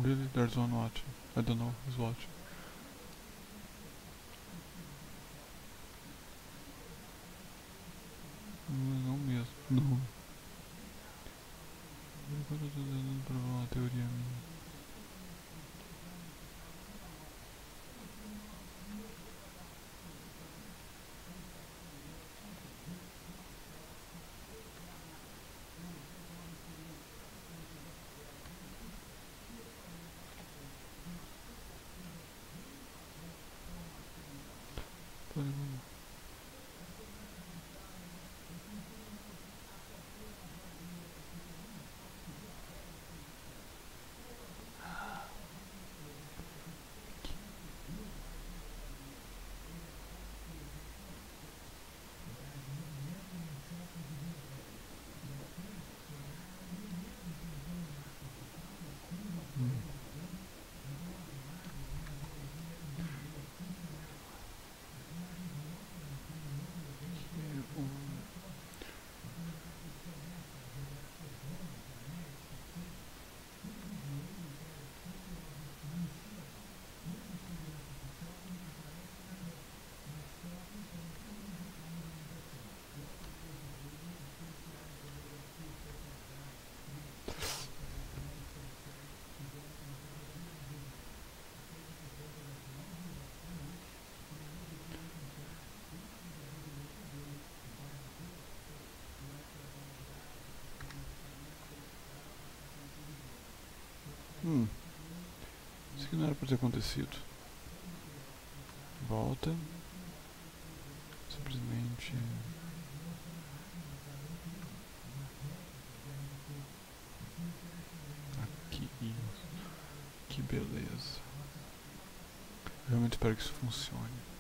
really? There's one watching. I don't know who's watching. Não mesmo. Não. Agora eu tô tentando provar uma teoria minha. Isso aqui não era pra ter acontecido. Volta. Simplesmente. Aqui. Que beleza. Eu realmente espero que isso funcione.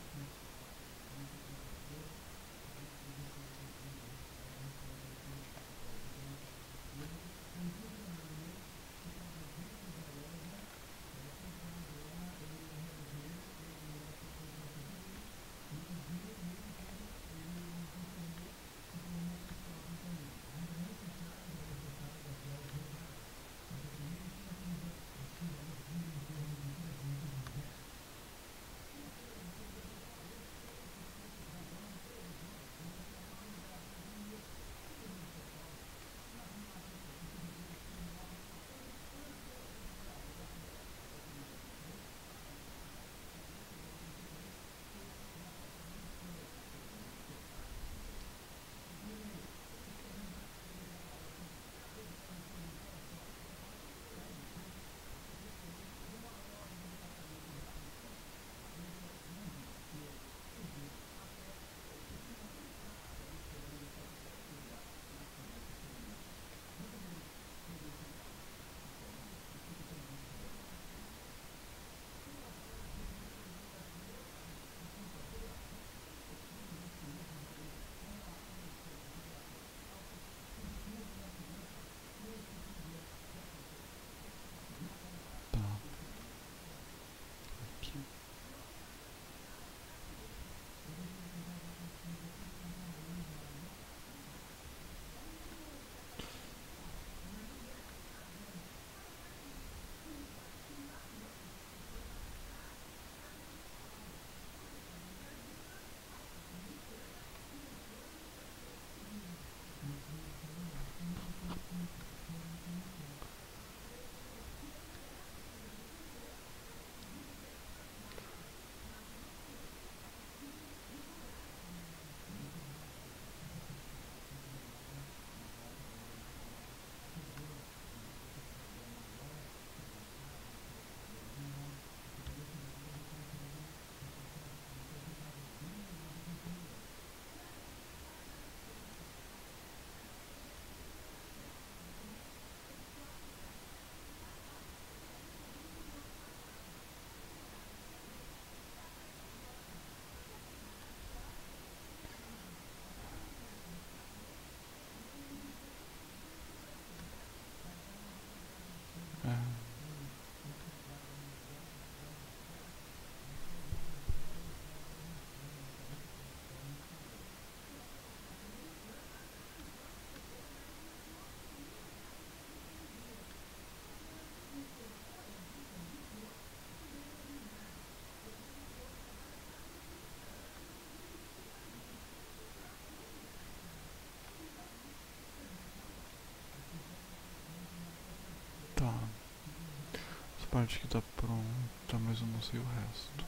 parte que tá pronta, mas eu não sei o resto.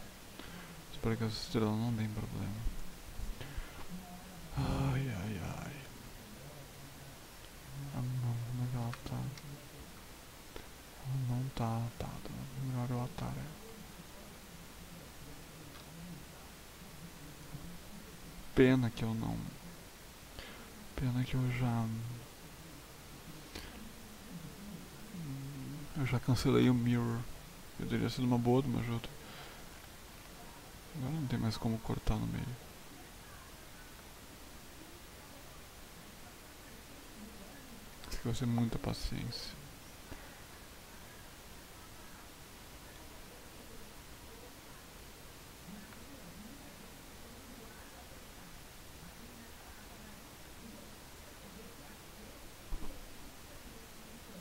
Espero que essa estrela não dê problema. Ai, ai, ai. Ah não, como é que ela tá? Ela não tá atada. Melhor eu atar ela. Pena que eu não... Pena que eu já... Eu já cancelei o mirror. Eu teria sido uma boa de uma ajuda. Agora não tem mais como cortar no meio. Isso aqui vai ser muita paciência.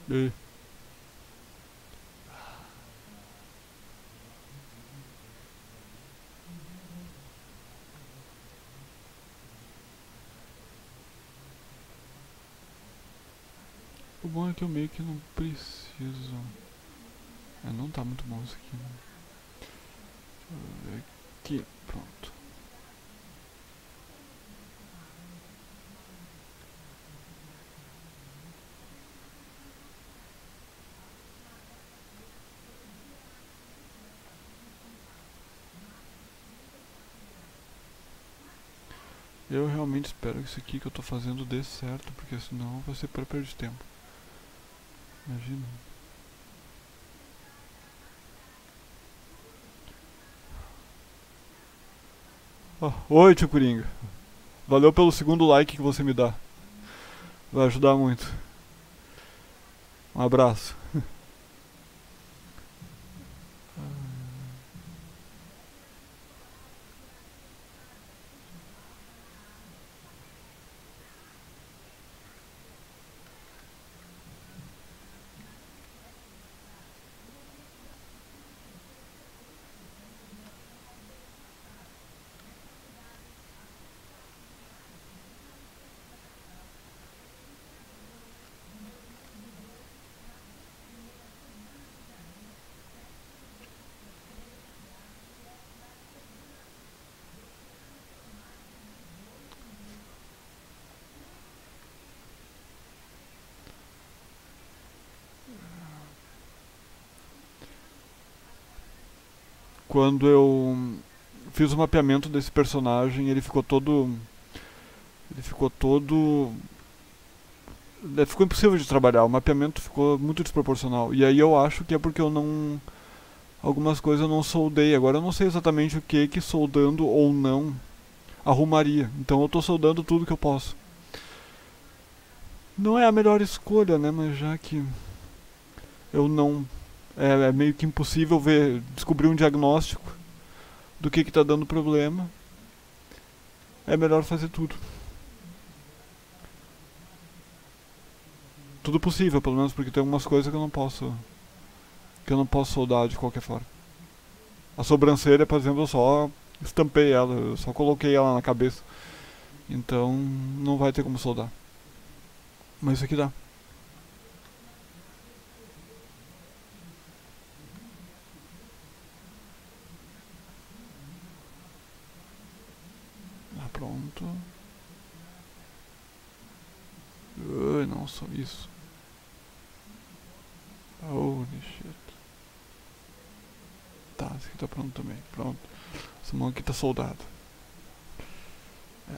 E... O bom é que eu meio que não preciso. Não tá muito bom isso aqui, né? Deixa eu ver aqui. Pronto. Eu realmente espero que isso aqui que eu tô fazendo dê certo, porque senão vai ser pra perder tempo. Imagina. Oi, tio Coringa. Valeu pelo segundo like que você me dá. Vai ajudar muito. Um abraço. Quando eu fiz o mapeamento desse personagem, ele ficou todo... Ficou impossível de trabalhar, o mapeamento ficou muito desproporcional. E aí eu acho que é porque eu não... Algumas coisas eu não soldei. Agora eu não sei exatamente o que soldando ou não arrumaria. Então eu tô soldando tudo que eu posso. Não é a melhor escolha, né? Mas já que eu não... É meio que impossível descobrir um diagnóstico do que tá dando problema. É melhor fazer tudo. Tudo possível, pelo menos, porque tem algumas coisas que eu não posso soldar de qualquer forma. A sobrancelha, por exemplo, eu só estampei ela, eu só coloquei ela na cabeça. Então não vai ter como soldar. Mas isso aqui dá. Pronto. Não, só isso. Holy shit. Tá, esse aqui tá pronto também. Pronto. Essa mão aqui tá soldada.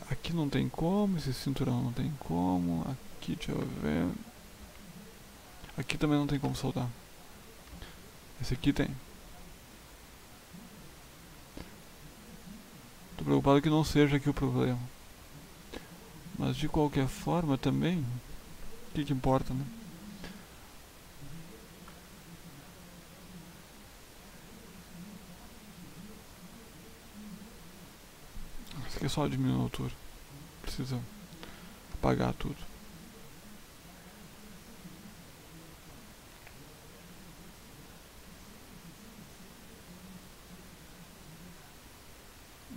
Aqui não tem como, esse cinturão não tem como. Aqui, deixa eu ver. Aqui também não tem como soldar. Esse aqui tem. Tô preocupado que não seja aqui o problema. Mas de qualquer forma também, o que importa, né? Isso aqui é só diminuir a altura. Precisa apagar tudo.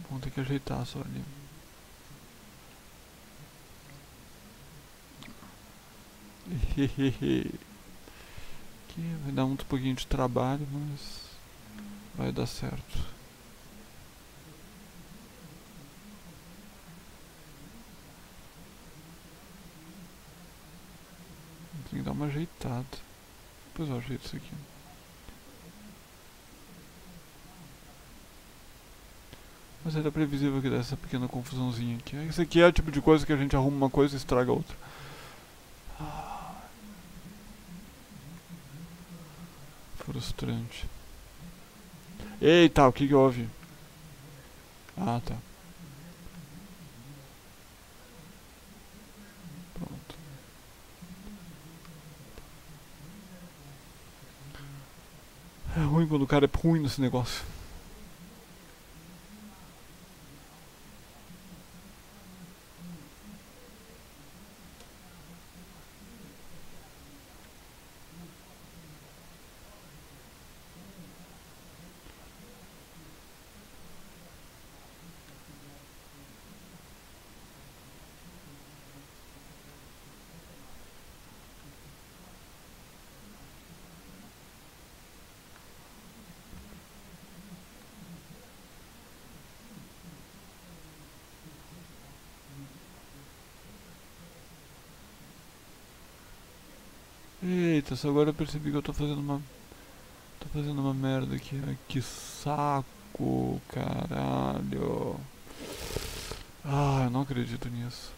Vamos ter que ajeitar só ali. Aqui vai dar muito pouquinho de trabalho, mas vai dar certo. Tem que dar uma ajeitada. Depois eu ajeito isso aqui. Mas era previsível que desse essa pequena confusãozinha aqui. Isso aqui é o tipo de coisa que a gente arruma uma coisa e estraga outra. Frustrante. Eita, o que houve? Ah, tá. Pronto. É ruim quando o cara é ruim nesse negócio. Eita, só agora eu percebi que eu tô fazendo uma... Tô fazendo uma merda aqui. Ai, que saco, caralho. Ah, eu não acredito nisso.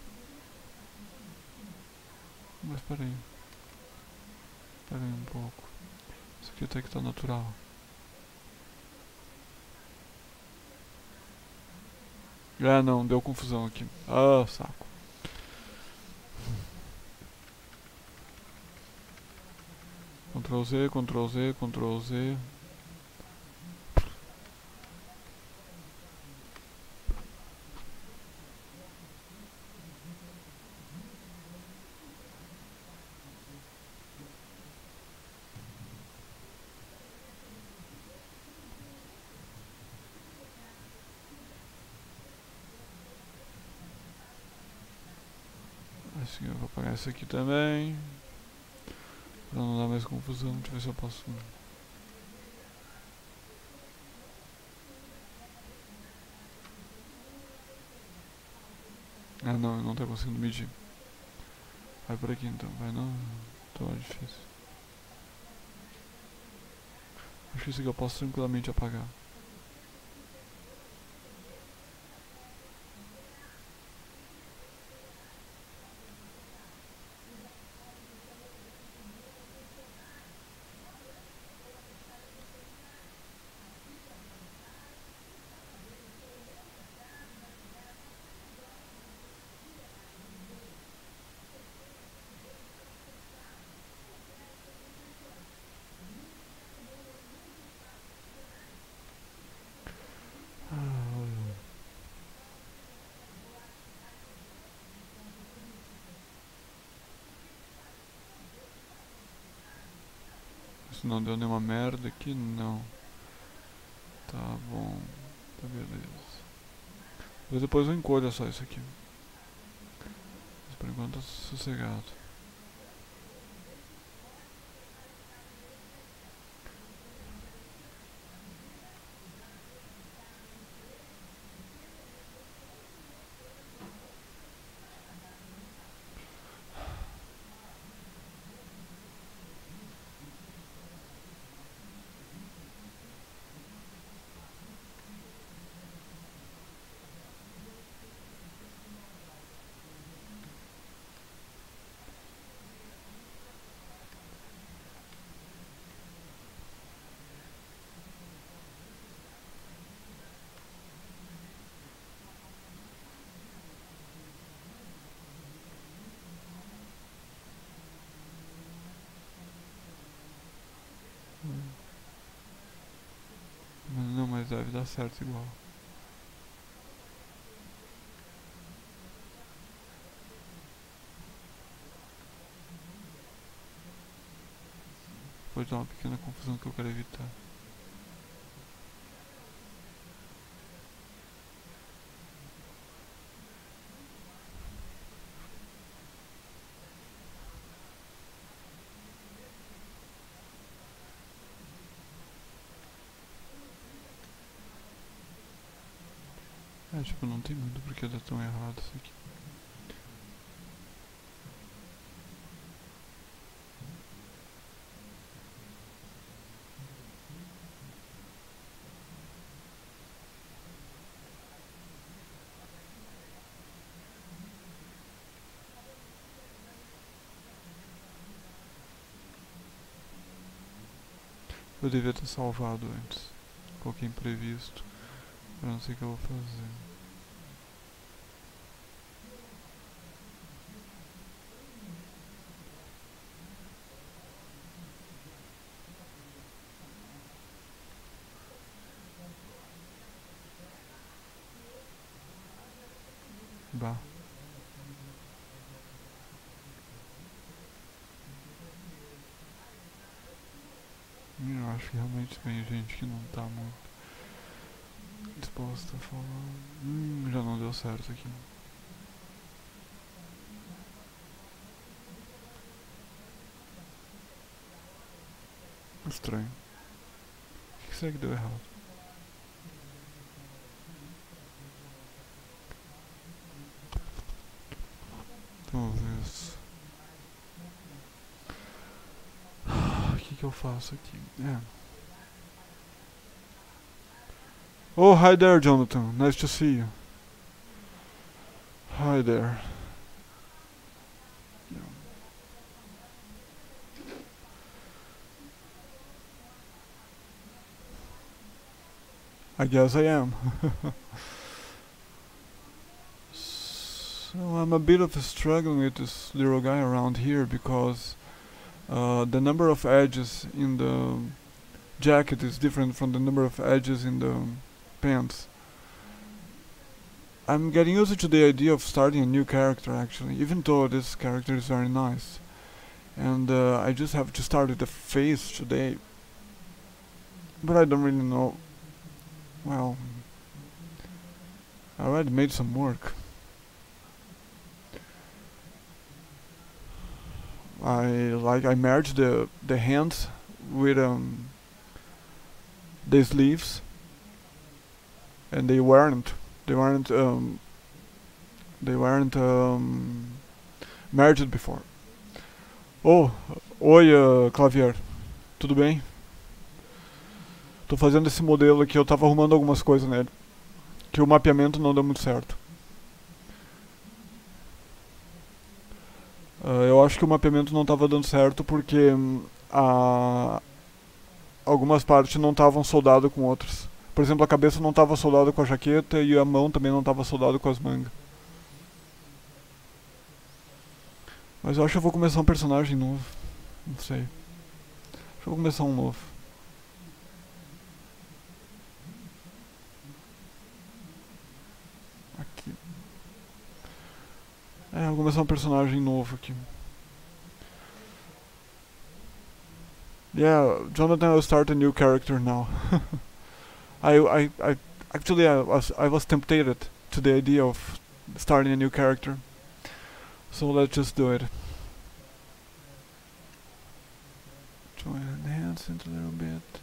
Mas peraí. Peraí um pouco. Isso aqui até que tá natural. Ah, não, deu confusão aqui. Ah, saco. Ctrl Z, Ctrl Z, Ctrl Z. Assim eu vou apagar isso aqui também. Pra não dar mais confusão. Deixa eu ver se eu posso... Ah não, eu não tô conseguindo medir. Vai por aqui então, vai não. Tô difícil. Acho que isso aqui eu posso tranquilamente apagar. Se não deu nenhuma merda aqui, não. Tá bom. Tá beleza. Mas depois eu encolho só isso aqui. Mas por enquanto tá sossegado. Não, mas deve dar certo igual. Pode dar uma pequena confusão que eu quero evitar. É, tipo, não tem muito porque tá tão errado isso aqui. Eu devia ter salvado antes. Coloquei imprevisto. Eu não sei o que eu vou fazer. Bah. Eu acho que realmente tem gente que não tá muito disposta a falar. Já não deu certo aqui. Estranho. O que será que deu errado? Talvez. O que eu faço aqui? Oh, hi there, Jonathan. Nice to see you. Hi there. I guess I am. So I'm a bit of struggling with this little guy around here because the number of edges in the jacket is different from the number of edges in the pants. I'm getting used to the idea of starting a new character actually, even though this character is very nice. And I just have to start with the face today. But I don't really know. Well, I already made some work. I merged the hands with the sleeves, and they weren't merged before. Oh, oi, Clavier, tudo bem? Tô fazendo esse modelo aqui, eu tava arrumando algumas coisas nele, que o mapeamento não deu muito certo. Eu acho que o mapeamento não estava dando certo porque algumas partes não estavam soldadas com outras. Por exemplo, a cabeça não estava soldada com a jaqueta e a mão também não estava soldada com as mangas. Mas eu acho que eu vou começar um personagem novo. Não sei. Acho que eu vou começar um novo. Aqui. Eu vou começar um personagem novo aqui. Yeah, Jonathan will start a new character now. I actually I was tempted to the idea of starting a new character. So let's just do it. Try and enhance it a little bit.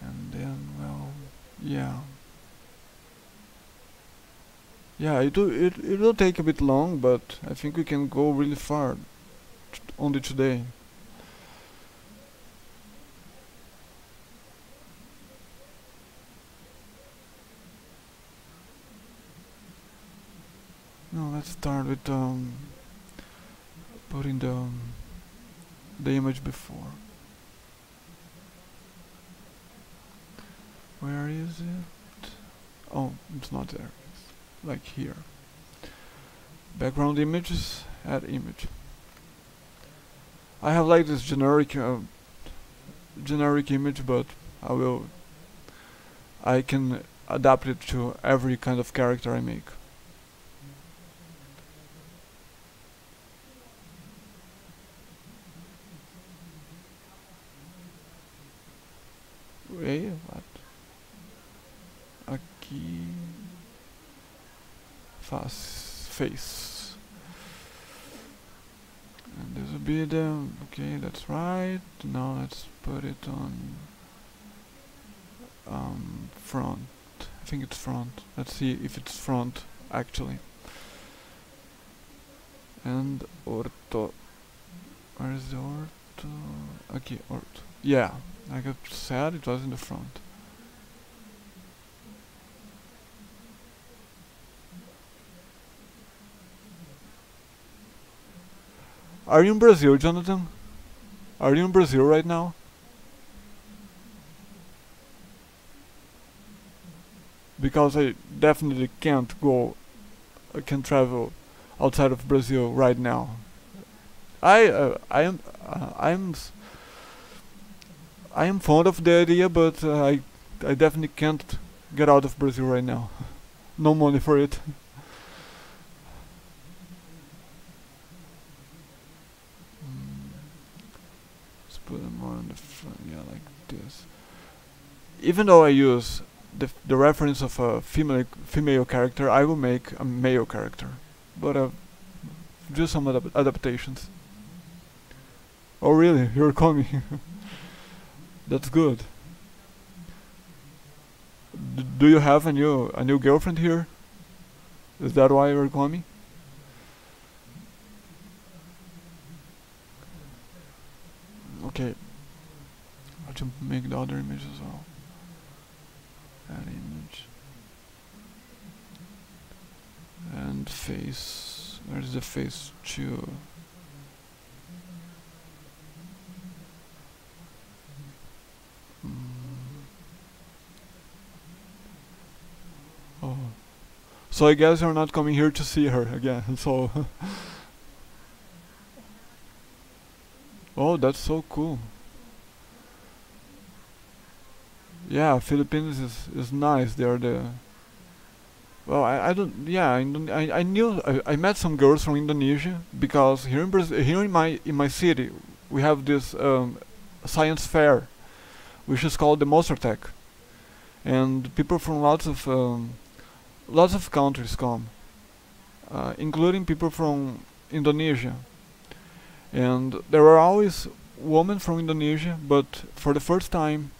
And then, well, yeah. Yeah, it will take a bit long, but I think we can go really far only today. No, let's start with putting the image before. Where is it? Oh, it's not there. It's like here. Background images, add image. I have like this generic image, but I can adapt it to every kind of character I make. Wait, what? Aqui. Face. And this will be the. Okay, that's right. Now let's put it on front think it's front. Let's see if it's front actually. And orto. Where is the orto? Okay, orto. Yeah, like I said, it was in the front. Are you in Brazil, Jonathan? Are you in Brazil right now? Because I definitely can't go, I can't travel outside of Brazil right now. I am fond of the idea, but I definitely can't get out of Brazil right now. No money for it. Let's put them more on the front, yeah, like this. Even though I use the reference of a female character, I will make a male character, but do some adaptations. Oh really? You're coming? That's good. Do you have a new girlfriend here? Is that why you're coming? Okay. I have to make the other image as well. Add image. And face. Where's the face too? Oh. So I guess you're not coming here to see her again, so... Oh, that's so cool. Yeah, Philippines is nice. They are the... Well, I don't... Yeah, I knew... I met some girls from Indonesia, because here in Brazil, here in my city, we have this science fair, which is called the Mozartec. And people from lots of countries come, including people from Indonesia. And there are always women from Indonesia, but for the first time,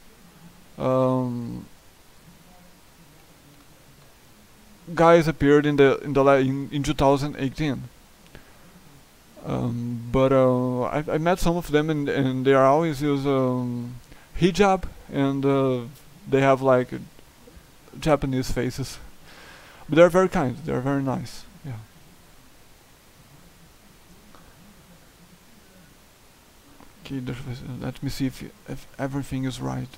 guys appeared in 2018. I met some of them, and they are always use hijab, and they have like Japanese faces. But they're very kind. They're very nice. Yeah. Okay. Let me see if everything is right.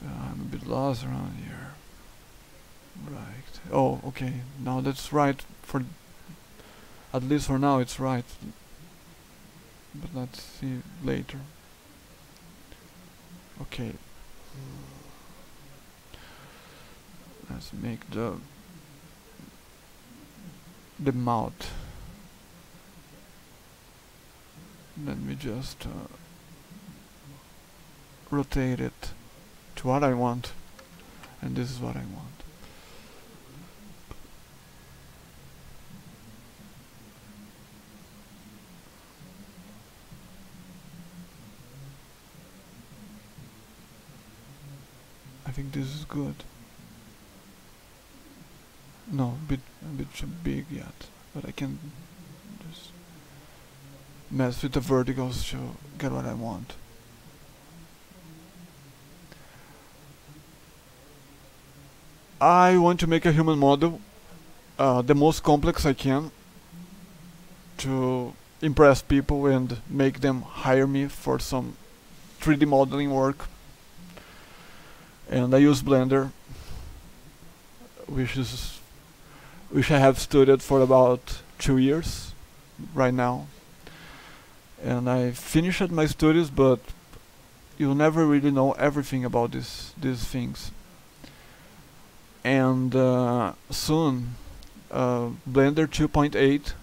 I'm a bit lost around here. Right. Oh, okay. Now that's right. For at least for now, it's right. But let's see later. Okay. Let's make the mouth. Let me just rotate it to what I want, and this is what I want. I think this is good. No, a bit too big yet, but I can just mess with the verticals to get what I want. I want to make a human model, the most complex I can, to impress people and make them hire me for some 3D modeling work. And I use Blender, which I have studied for about 2 years right now. And I finished my studies, but you'll never really know everything about these things. And soon, Blender 2.8.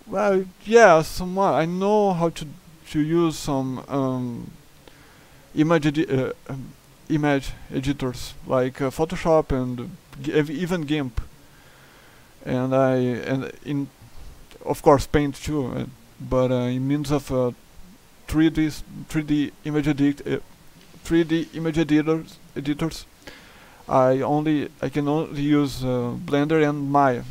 Well, yeah, somewhat. I know how to use some image editors like Photoshop and even GIMP and in of course paint too, but in means of 3D 3D image 3D image editors. I can only use Blender and Maya,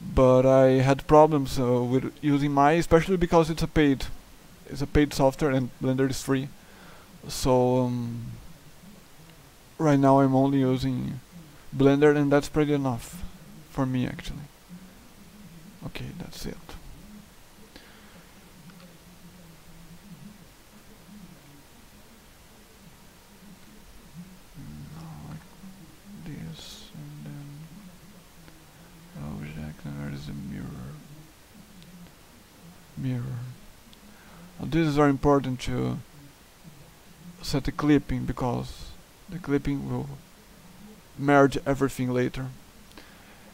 but I had problems with using Maya, especially because it's a paid software and Blender is free. So right now I'm only using Blender, and that's pretty enough for me actually. Okay, that's it. Like this, and then object, and there is a mirror. Mirror. This is very important to set the clipping, because the clipping will merge everything later.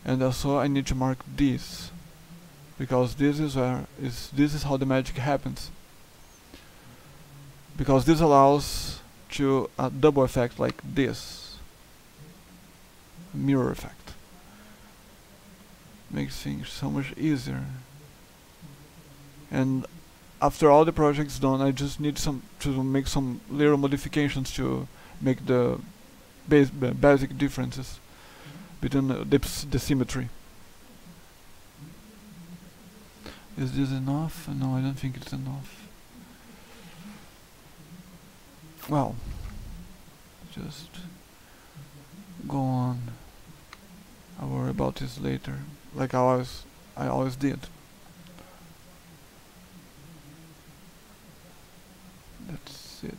And also I need to mark this, because this is how the magic happens. Because this allows to a double effect like this, mirror effect. Makes things so much easier. And after all the project's done, I just need to make some little modifications to make the basic differences between the symmetry. Is this enough? No, I don't think it's enough. Well, just go on. I'll worry about this later, like I always did. That's it.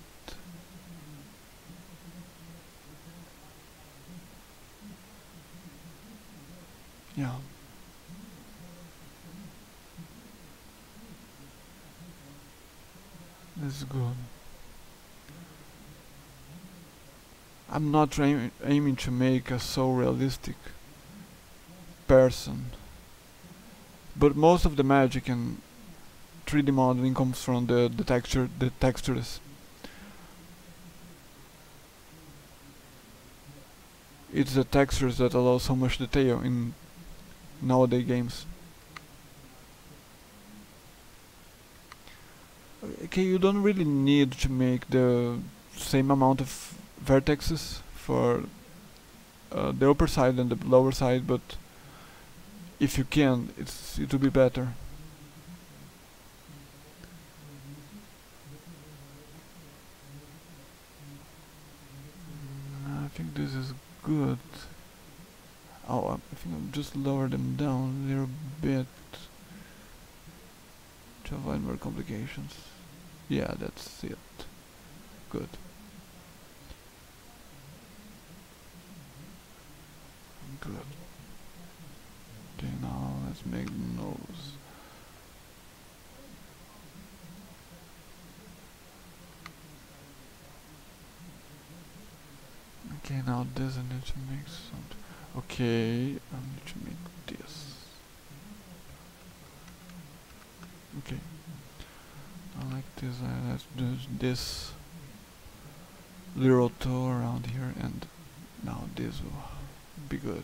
Yeah. This is good. I'm not aiming to make a so realistic person, but most of the magic in 3D modeling comes from the textures. It's the textures that allow so much detail in nowadays games. Okay, you don't really need to make the same amount of vertices for the upper side and the lower side, but if you can, it will be better. I think this is good. Oh, I think I'll just lower them down a little bit to avoid more complications. Yeah, that's it. Good. Good. Okay, now let's make the nose. Okay, now this I need to make something. Okay, I need to make this. Okay. I like this. Let's do this little toe around here, and now this will be good.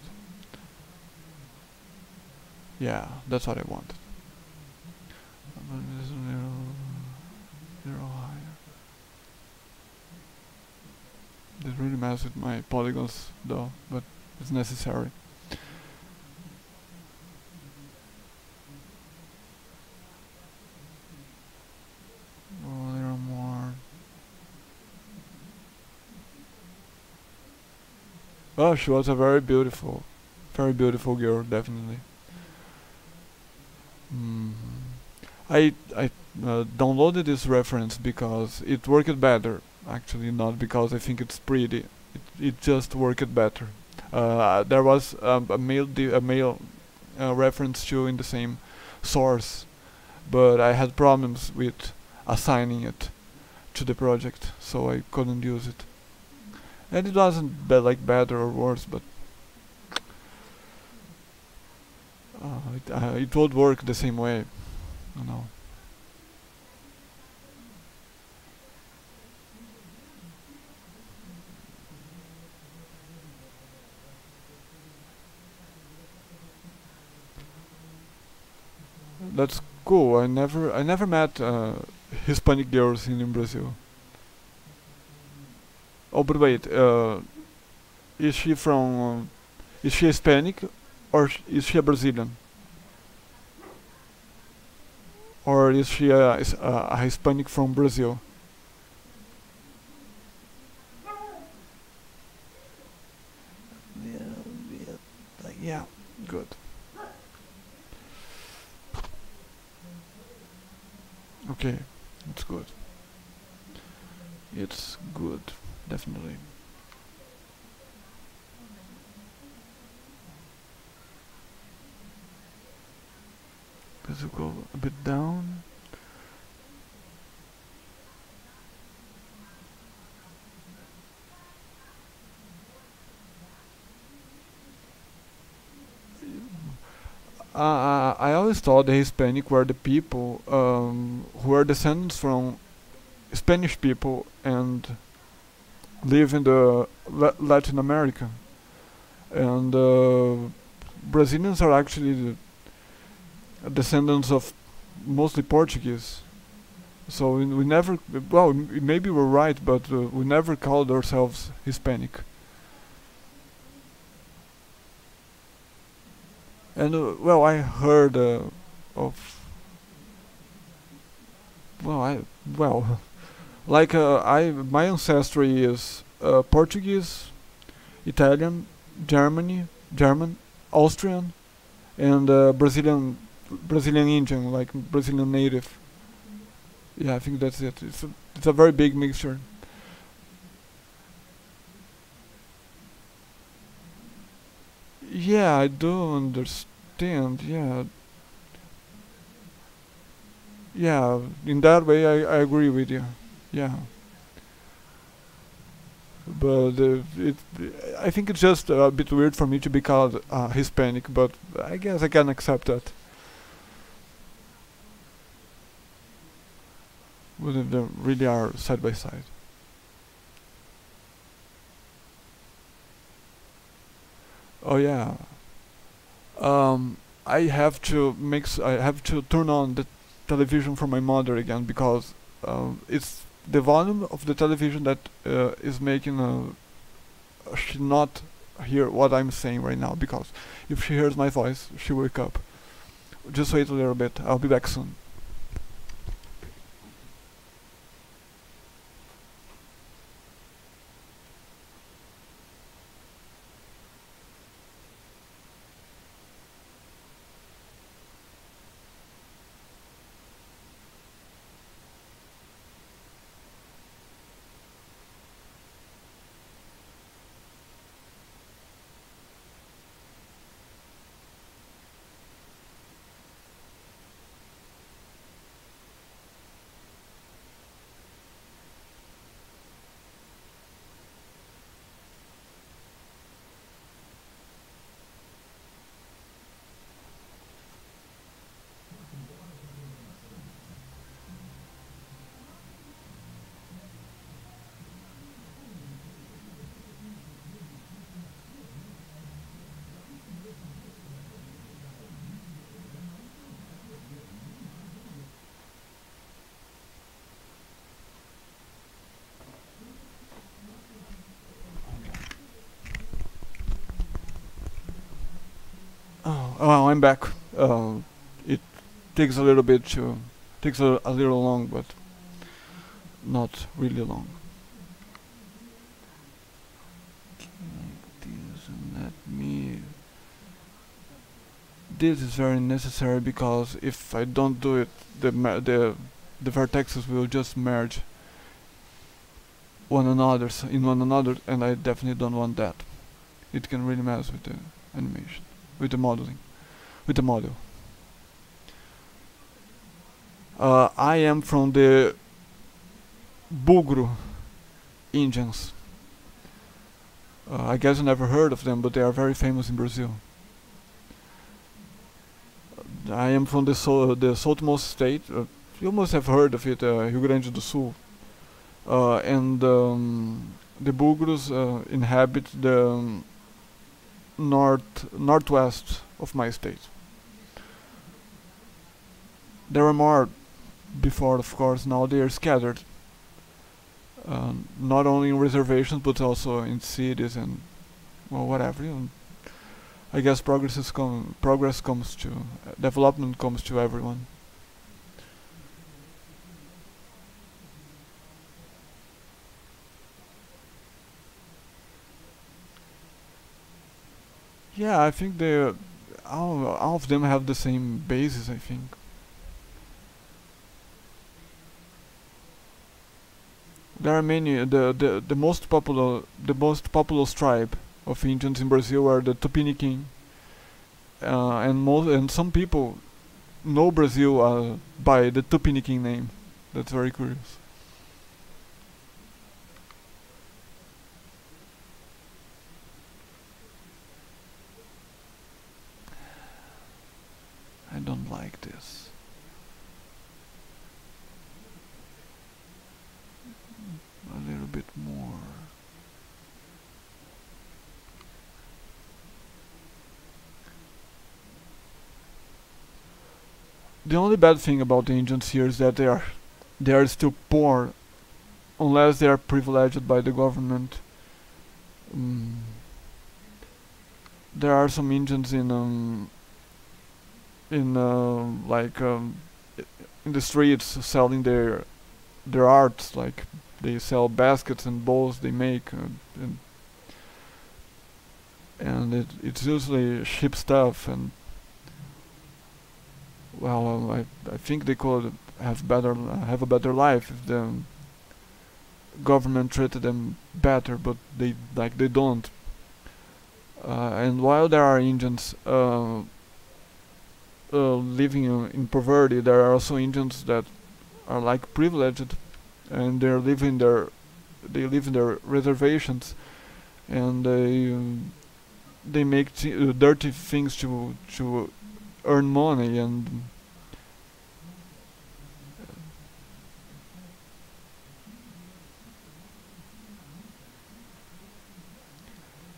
Yeah, that's what I wanted. This little higher. This really messes with my polygons though, but it's necessary. A little more. Oh, she was a very beautiful girl, definitely. I downloaded this reference because it worked better. Actually, not because I think it's pretty. It just worked better. There was a male reference to in the same source, but I had problems with assigning it to the project, so I couldn't use it. And it wasn't like better or worse, but it would work the same way, you know. That's cool. I never met Hispanic girls in Brazil. Oh, but wait. Is she from? Is she Hispanic, or is she a Brazilian, or is she a Hispanic from Brazil? Yeah, yeah, good. Okay, it's good. It's good, definitely. Let's go a bit down. I always thought the Hispanic were the people who are descendants from Spanish people and live in the Latin America. And Brazilians are actually the descendants of mostly Portuguese. So we never, well, maybe we're right, but we never called ourselves Hispanic. And well, I heard of, well, well, like my ancestry is Portuguese, Italian, German, Austrian, and Brazilian Indian, like Brazilian native. Yeah, I think that's it. It's a very big mixture. Yeah, I do understand. Yeah, yeah. In that way, I agree with you. Yeah, but I think it's just a bit weird for me to be called Hispanic, but I guess I can accept that. When they really are side by side. Oh yeah. I have to I have to turn on the television for my mother again because it's the volume of the television that is making she not hear what I'm saying right now because if she hears my voice, she will wake up. Just wait a little bit. I'll be back soon. Oh, I'm back. It takes a little bit to takes a little long, but not really long. This and let me. This is very necessary because if I don't do it, the vertexes will just merge in one another, and I definitely don't want that. It can really mess with the animation, with the modeling, with the model. I am from the Bugro Indians. I guess you never heard of them, but they are very famous in Brazil. I am from the southmost state. You must have heard of it, Rio Grande do Sul. And the Bugros inhabit the northwest of my state. There were more before, of course. Now they are scattered, not only in reservations but also in cities and well, whatever. I guess progress comes to development comes to everyone. Yeah, I think they all of them have the same basis. I think there are many. The most populous tribe of Indians in Brazil are the Tupiniquim, and some people know Brazil by the Tupiniquim name. That's very curious. I don't like this. A little bit more. The only bad thing about the Indians here is that they are still poor unless they are privileged by the government. Mm, there are some Indians in in the streets selling their arts, like they sell baskets and bowls they make, and it's usually cheap stuff. And well, I think they could have a better life if the government treated them better, but they don't. And while there are Indians living in poverty, there are also Indians that are like privileged, and they live in their reservations, and they make dirty things to earn money. And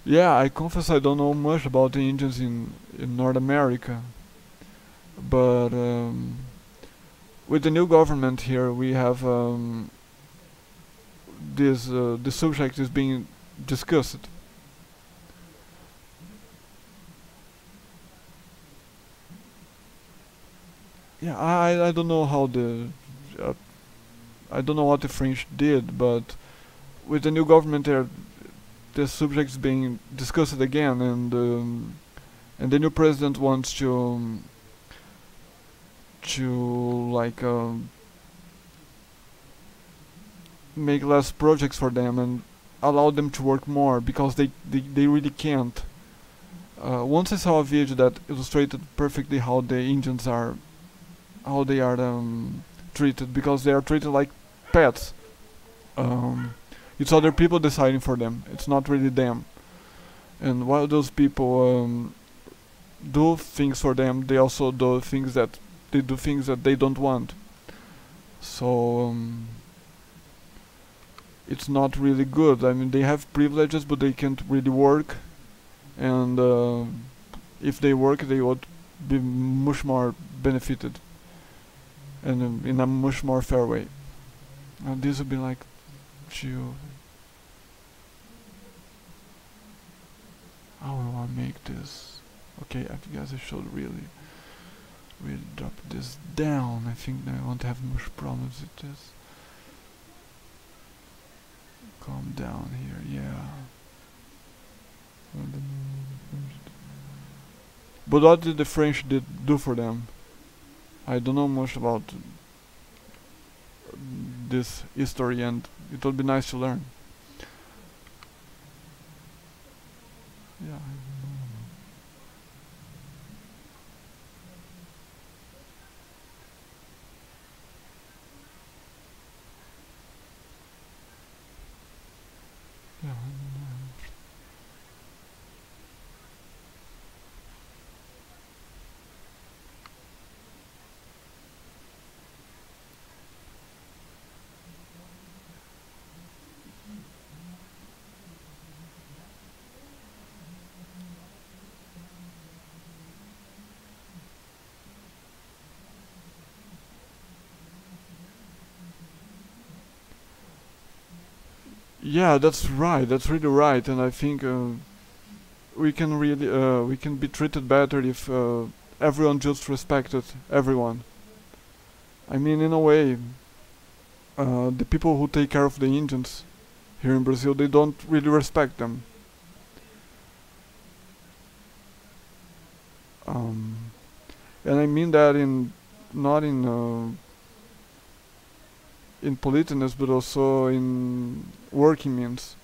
yeah, I confess I don't know much about the Indians in North America, but with the new government here, we have this subject is being discussed. Yeah, I don't know how uh, I don't know what the French did, but with the new government there, the subject is being discussed again, and the new president wants to like make less projects for them and allow them to work more because they really can't. Once I saw a video that illustrated perfectly how they are treated, because they are treated like pets. Um, it's other people deciding for them. It's not really them. And while those people do things for them, they do things that they don't want. So it's not really good. I mean, they have privileges, but they can't really work. And if they work, they would be much more benefited, and in a much more fair way. And this would be like, chill. How will I make this? Okay, I guess I should really drop this down. I think I won't have much problems with this. Calm down here, yeah. But what did the French do for them? I don't know much about this history, and it would be nice to learn. Yeah. Yeah. Yeah, that's right. That's really right, and I think we can be treated better if everyone just respected everyone. I mean, in a way, the people who take care of the Indians here in Brazil, they don't really respect them. Um, and I mean that in not in politeness, but also in working means.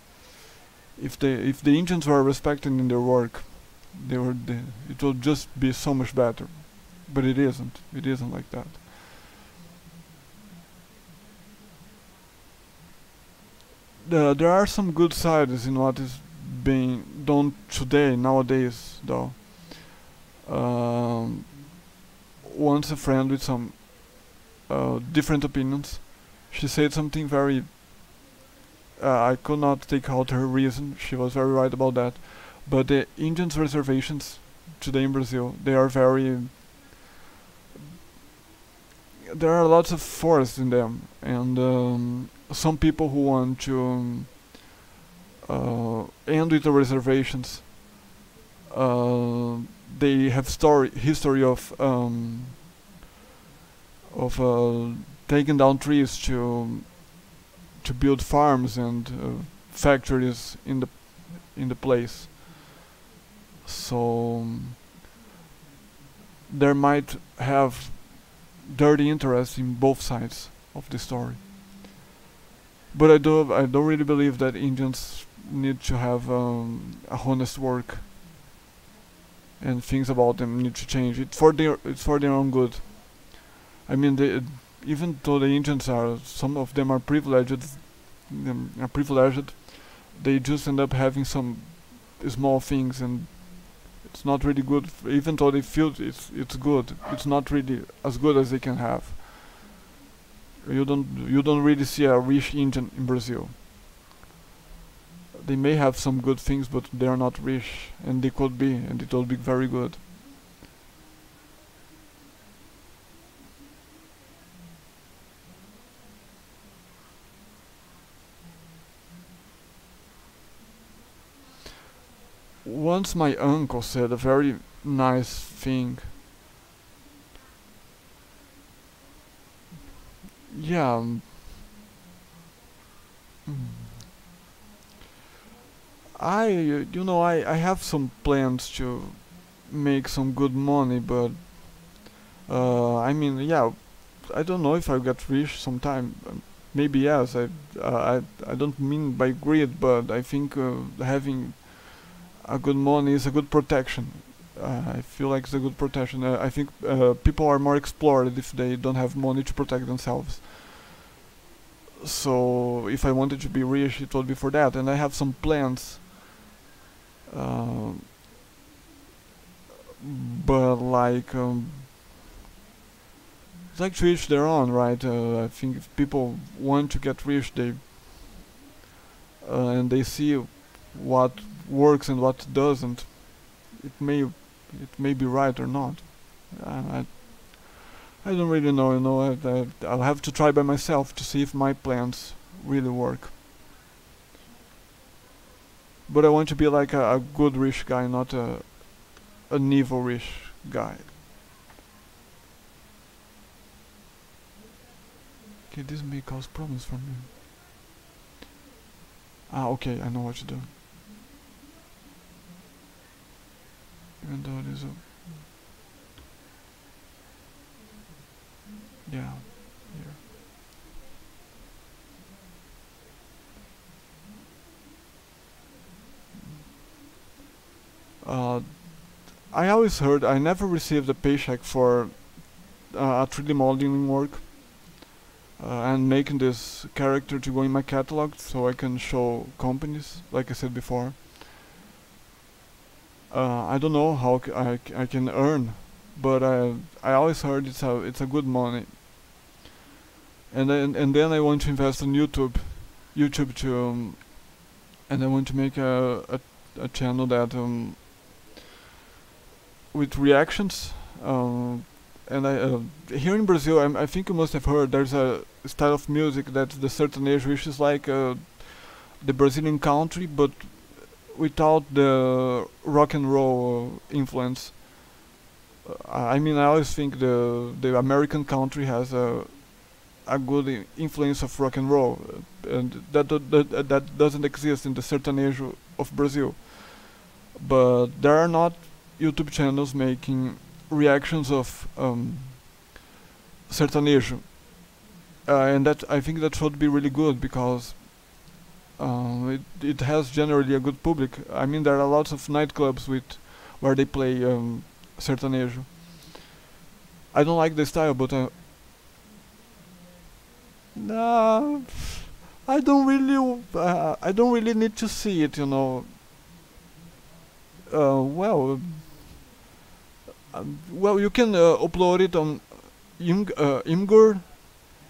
If the Indians were respected in their work, it would just be so much better. But it isn't. It isn't like that. There are some good sides in what is being done today nowadays, though. Um, Once a friend with some different opinions, she said something very. I could not take out her reason. She was very right about that. But the Indians reservations today in Brazil, they are very. There are lots of forests in them, and some people who want to end with the reservations. Uh, they have story history of taking down trees to build farms and factories in the place. So there might have dirty interest in both sides of the story. But I don't really believe that Indians need to have a honest work and things about them need to change. It's for their own good. I mean, even though the Indians are some of them are privileged, they just end up having some small things, and it's not really good. Even though they feel it's good, it's not really as good as they can have. You don't really see a rich Indian in Brazil. They may have some good things, but they are not rich, and they could be, and it will be very good. Once my uncle said a very nice thing. Yeah, mm, I have some plans to make some good money, but I mean, yeah, I don't know if I'll get rich sometime. Maybe yes. I don't mean by greed, but I think having a good money is a good protection. I feel like it's a good protection. I think people are more explored if they don't have money to protect themselves. So if I wanted to be rich, it would be for that. And I have some plans, uh, but it's like to each their own, right? I think if people want to get rich, they and they see what works and what doesn't, it may be right or not. I I don't really know. I'll have to try by myself to see if my plans really work. But I want to be like a good rich guy, not an evil rich guy. Okay, this may cause problems for me. Ah, okay, I know what to do. Even though it is a... Yeah, here. I always heard I never received a paycheck for a 3D modeling work and making this character to go in my catalog so I can show companies, like I said before. I don't know how I can earn, but I always heard it's a good money. And then I want to invest in YouTube to and I want to make a channel that with reactions. And here in Brazil, I think you must have heard there's a style of music that's the certain age, which is like the Brazilian country, but without the rock and roll influence. I mean, I always think the American country has a good influence of rock and roll, and that doesn't exist in the sertanejo of Brazil. But there are not YouTube channels making reactions of sertanejo, and that I think that should be really good because it has generally a good public. I mean, there are lots of nightclubs with where they play sertanejo. I don't like the style, but nah, I don't really need to see it, you know. Well, well, you can upload it on Imgur,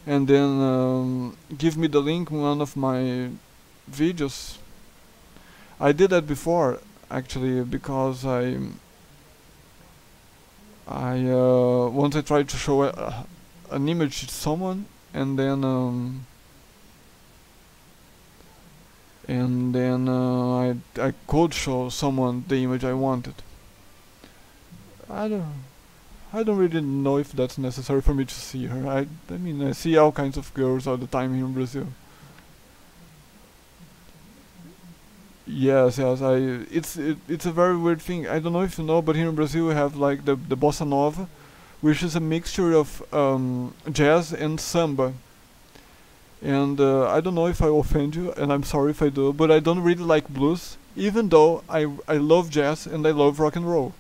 and then give me the link in one of my videos. I did that before, actually, because once I tried to show an image to someone, and then I could show someone the image I wanted. I don't I don't really know if that's necessary for me to see her. I mean, I see all kinds of girls all the time here in Brazil. Yes, yes. It's a very weird thing. I don't know if you know, but here in Brazil we have like the bossa nova, which is a mixture of jazz and samba. And I don't know if I offend you, and I'm sorry if I do, but I don't really like blues, even though I love jazz and I love rock and roll.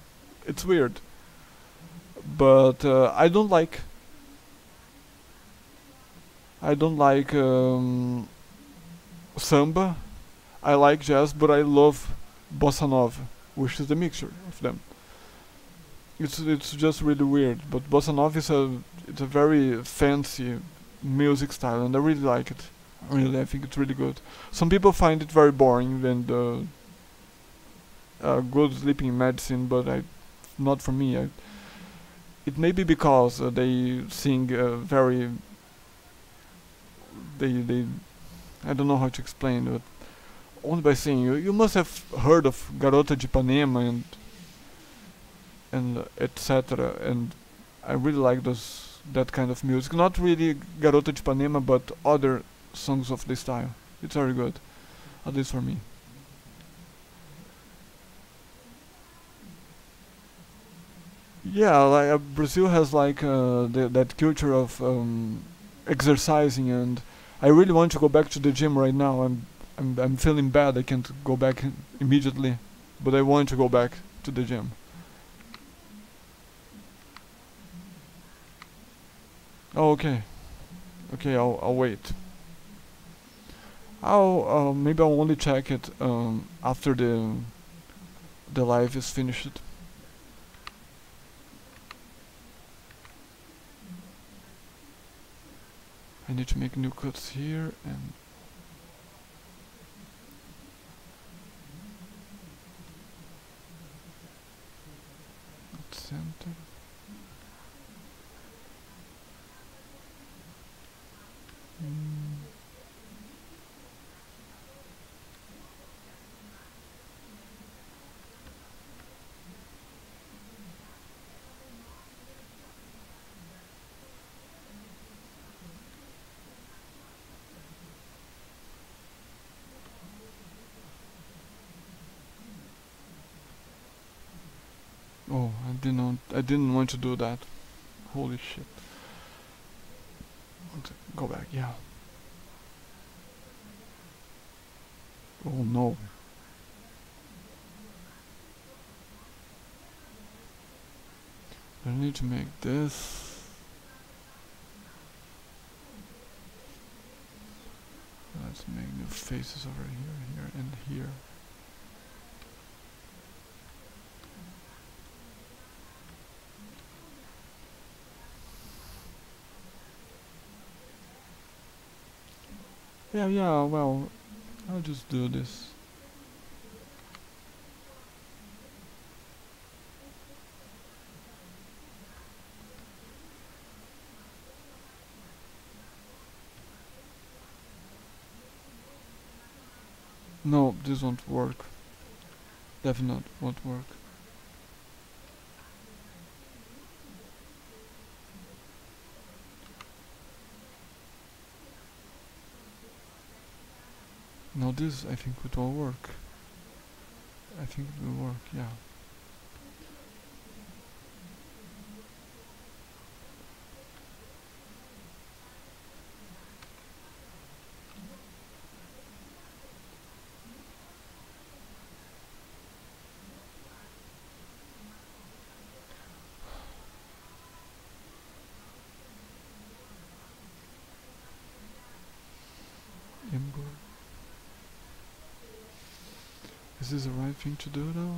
It's weird, but I don't like samba. I like jazz, but I love bossa nova, which is the mixture of them. It's just really weird, but bossa nova is it's a very fancy music style, and I really like it. Really, I think it's really good. Some people find it very boring and good sleeping medicine, but not for me. It may be because they sing very they I don't know how to explain, but only by saying you must have heard of Garota de Ipanema and etc. And I really like that kind of music. Not really Garota de Ipanema, but other songs of this style. It's very good, at least for me. Yeah, like Brazil has like that culture of exercising, and I really want to go back to the gym right now. I'm feeling bad. I can't go back immediately, but I want to go back to the gym. Oh, okay. Okay, I'll wait. I'll maybe I'll only check it after the live is finished. I need to make new cuts here and center. Oh, I didn't want to do that. Holy shit. Go back, yeah. Oh no. I need to make this. Let's make new faces over here, here, and here. Yeah, well, I'll just do this. No, this won't work. Definitely won't work. No, this I think it will work. I think it will work, yeah. Imgur. Is this the right thing to do though?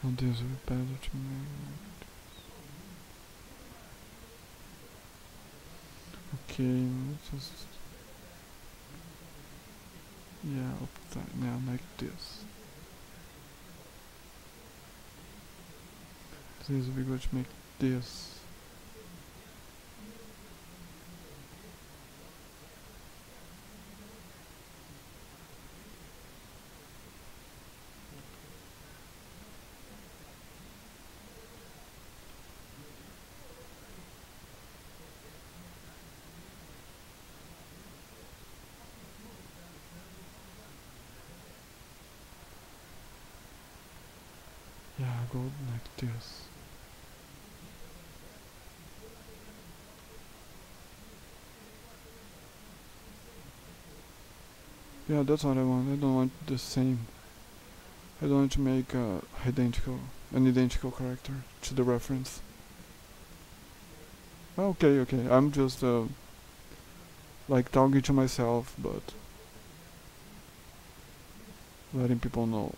Oh, this will be better to me. Okay, let's just now like this. This will be good to make this. Yeah, go like this. Yeah, that's what I want. I don't want the same. I don't want to make an identical character to the reference. Okay, I'm just like talking to myself, but letting people know.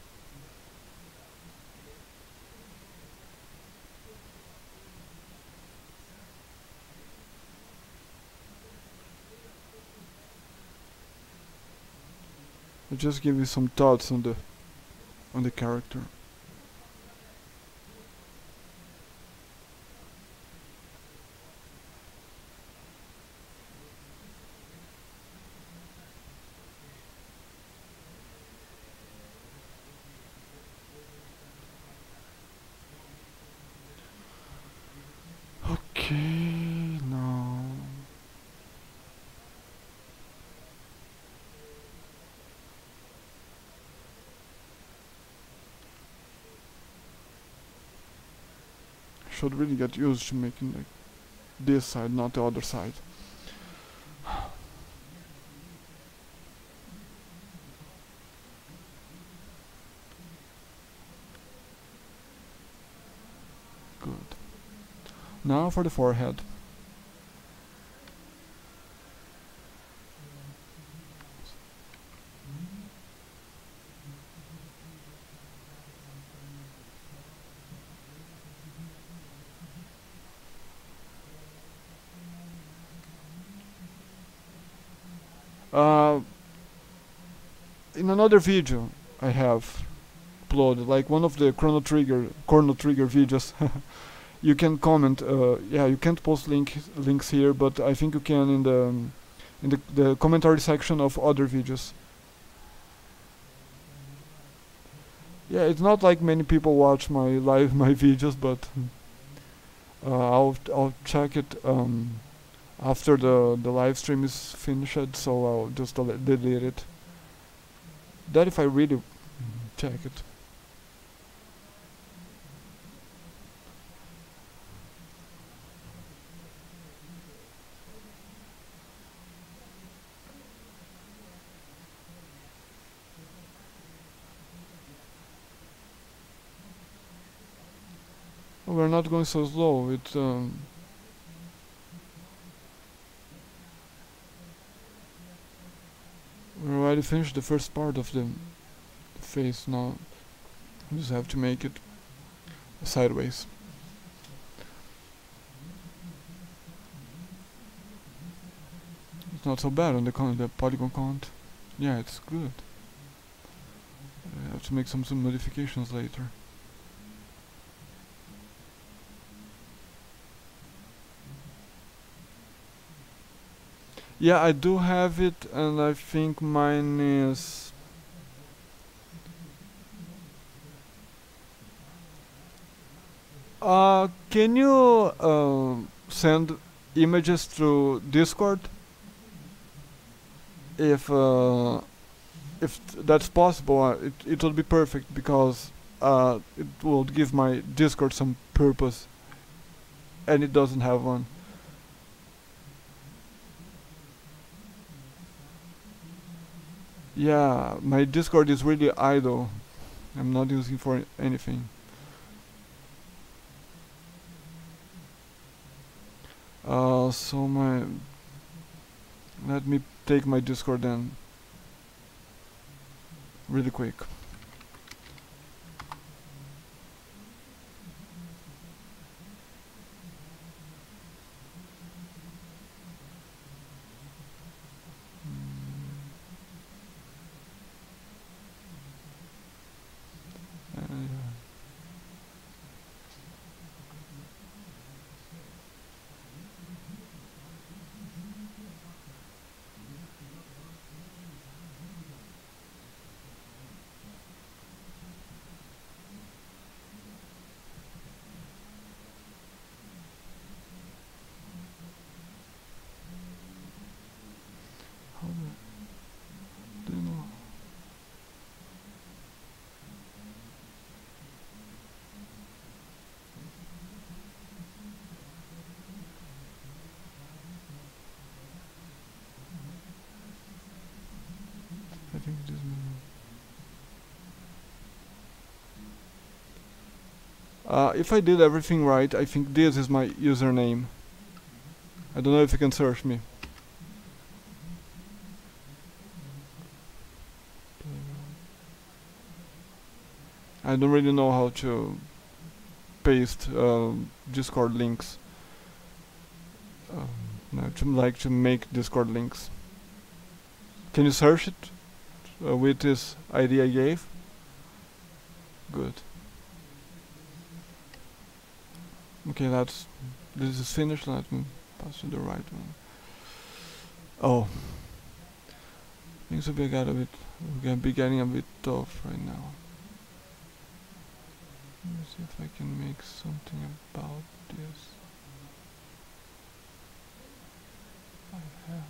I just give you some thoughts on the character. Okay, now I should really get used to making like this side, not the other side. Good. Now for the forehead. In another video I have uploaded, like one of the Chrono Trigger videos. You can comment. Yeah, you can't post links here, but I think you can in the commentary section of other videos. Yeah, it's not like many people watch my videos, but I'll check it after the live stream is finished, so I'll just delete it. That if I really check it. We're not going so slow. It we already finished the first part of the face. Now we just have to make it sideways. It's not so bad on the polygon count. Yeah, it's good. I have to make some modifications later. Yeah, I do have it, and I think mine is... can you send images through Discord? If that's possible, it would be perfect, because it will give my Discord some purpose, and it doesn't have one. Yeah, my Discord is really idle. I'm not using for anything. So let me take my Discord then, really quick. Do you know? I think it is. If I did everything right, I think this is my username. I don't know if you can search me. I don't really know how to paste Discord links. Like to make Discord links. Can you search it with this ID I gave? Good. Okay, this is finished. Let me pass to the right one. Oh, things will be getting a bit tough right now. Let me see if I can make something about this. I have.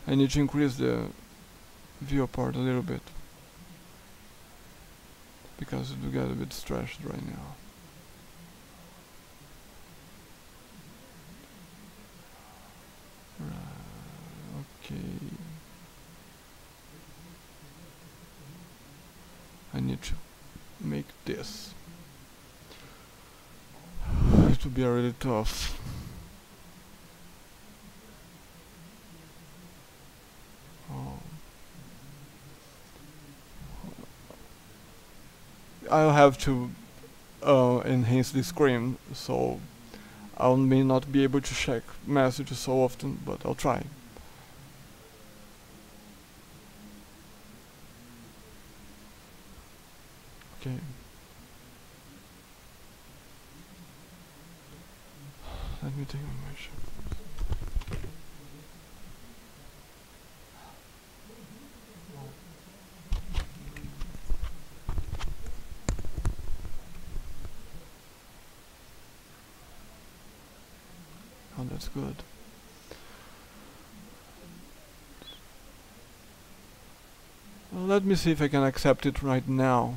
I need to increase the viewport a little bit, because it will get a bit stretched right now. Okay. I need to make this. It will be really tough. I'll have to enhance the screen, so I may not be able to check messages so often, but I'll try. Okay. Let me take my measure. Oh, that's good. Well, let me see if I can accept it right now.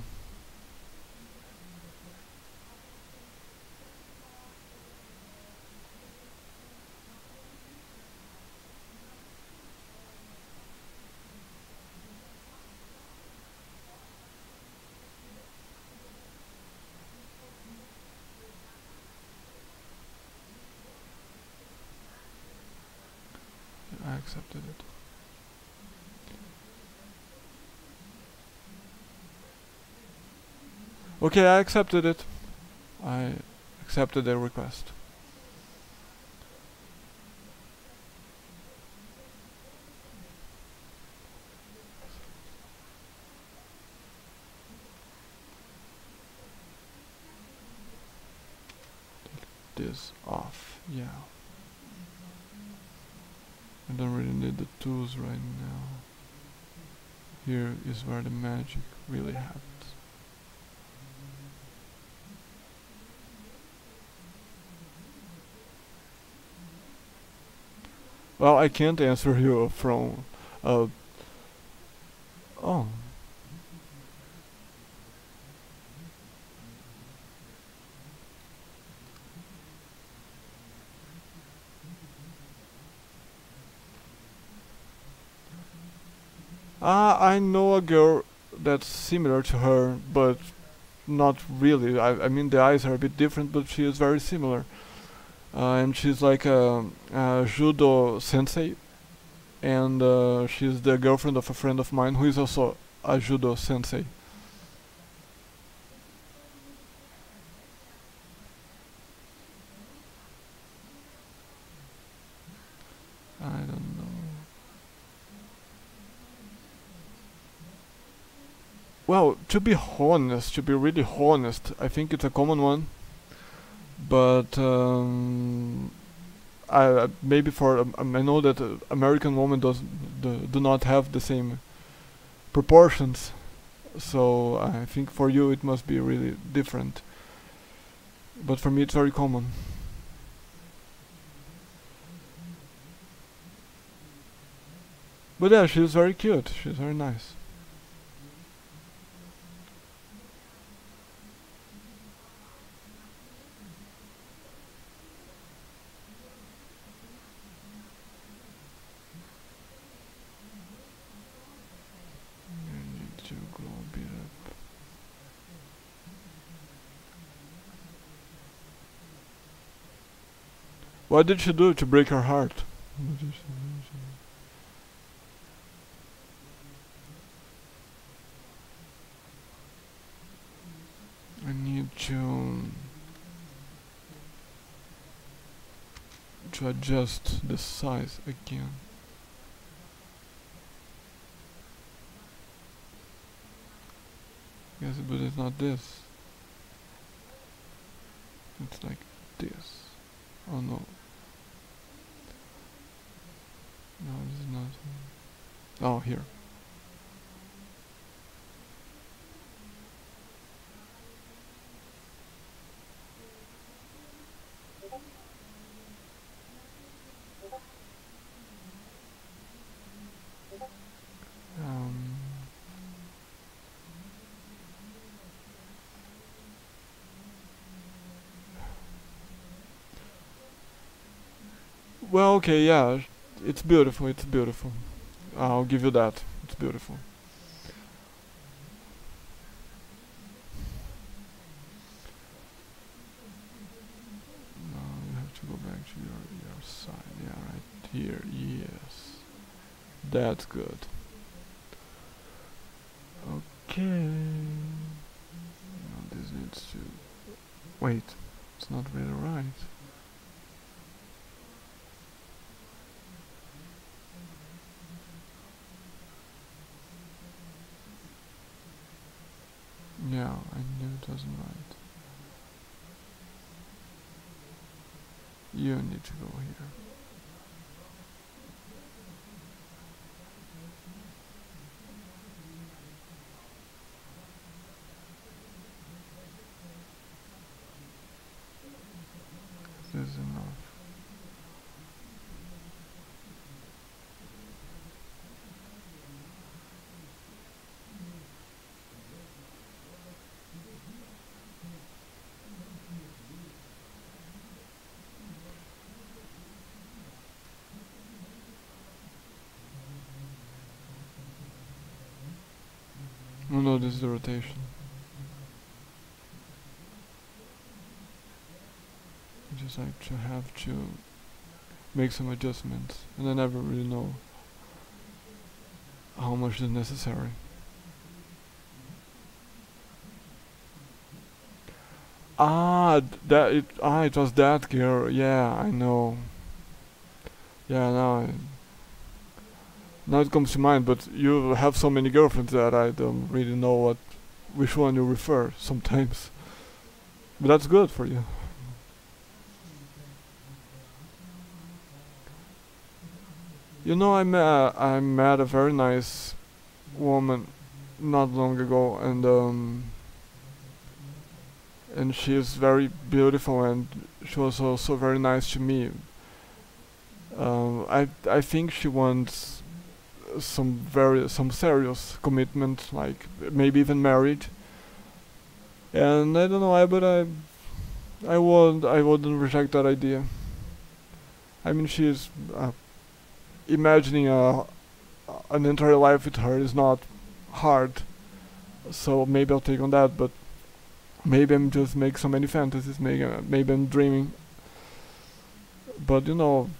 accepted it. Okay, I accepted it. I accepted their request. This off, yeah. I don't really need the tools right now. Here is where the magic really happens. Well, I can't answer you from oh. I know a girl that's similar to her, but not really. I mean, the eyes are a bit different, but she is very similar. And she's like a judo sensei, and she's the girlfriend of a friend of mine who is also a judo sensei. I don't know. Well, to be honest, to be really honest, I think it's a common one, but I maybe for I know that American women do not have the same proportions, so I think for you it must be really different. But for me it's very common. But yeah, she's very cute. She's very nice. I need to go a bit up. What did she do to break her heart? I need to adjust the size again. Yes, but it's not this. It's like this. Oh no. No, this is not. Oh, here. Well, okay, yeah, it's beautiful, it's beautiful. I'll give you that. It's beautiful. Now you have to go back to your side. Yeah, right here. Yes. That's good. Okay. Now this needs to... Wait, it's not really right. Yeah, I knew it wasn't right. You need to go here. This is enough. Oh no, this is the rotation. I just like to have to make some adjustments, and I never really know how much is necessary. It was that girl. Yeah, I know. Yeah, now it comes to mind. But you have so many girlfriends that I don't really know which one you refer sometimes. But that's good for you. You know, I met a very nice woman not long ago, and she is very beautiful, and she was also very nice to me. I think she wants some serious commitment, like maybe even married. And I don't know why, but I wouldn't reject that idea. I mean, she's imagining an entire life with her is not hard, so maybe I'll take on that. But maybe I'm just making so many fantasies. Maybe I'm dreaming. But you know,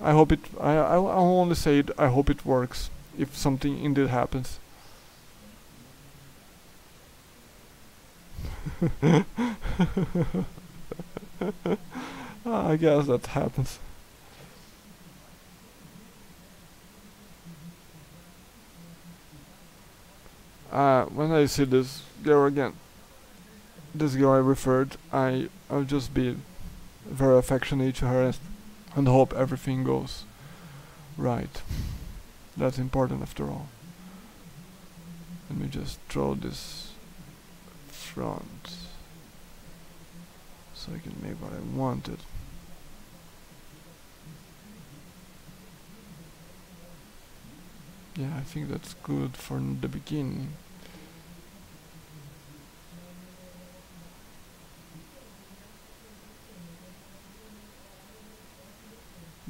I hope it. I'll only say it. I hope it works. If something indeed happens. I guess that happens. When I see this girl again, this girl I referred, I'll just be very affectionate to her and hope everything goes right. That's important after all. Let me just draw this front so I can make what I wanted. Yeah, I think that's good for the beginning.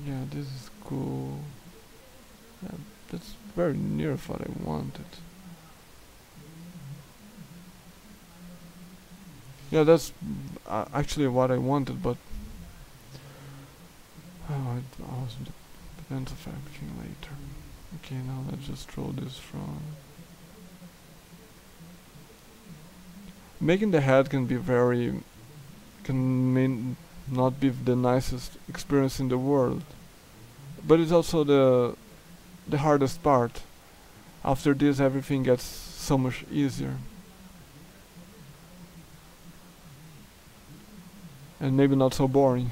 Yeah, this is cool. Yeah, that's very near what I wanted. Yeah, that's actually what I wanted, but it also depends on everything later. Okay, now let's just draw this from. Making the head can mean not be the nicest experience in the world, but it's also the hardest part. After this, everything gets so much easier, and maybe not so boring.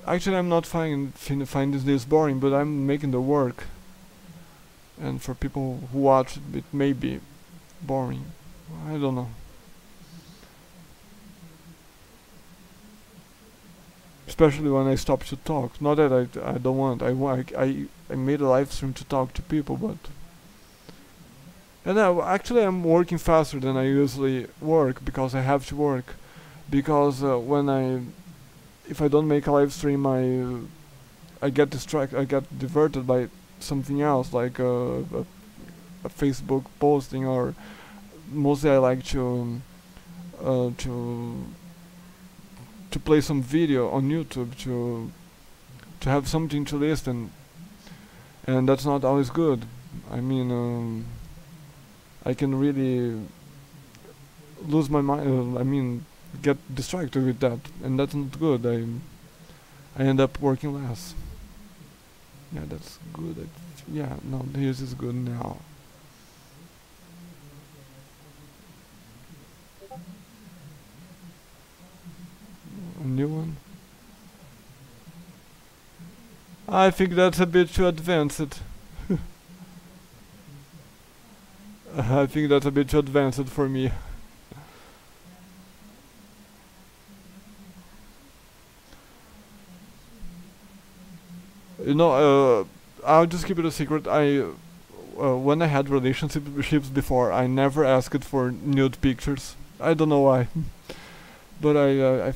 Actually, I'm not finding this boring, but I'm making the work. And for people who watch it may be boring. I don't know. Especially when I stop to talk. Not that I don't want. I made a live stream to talk to people, but. And actually, I'm working faster than I usually work because I have to work. Because if I don't make a live stream, I get distracted. I get diverted by something else, like a Facebook posting, or mostly I like uh, to to play some video on YouTube to have something to listen, and that's not always good. I mean, I can really lose my mind. I mean, get distracted with that, and that's not good. I end up working less. Yeah, that's good. Yeah, no, this is good now. A new one. I think that's a bit too advanced. I think that's a bit too advanced for me. You know, I'll just keep it a secret. When I had relationships before, I never asked for nude pictures. I don't know why, but I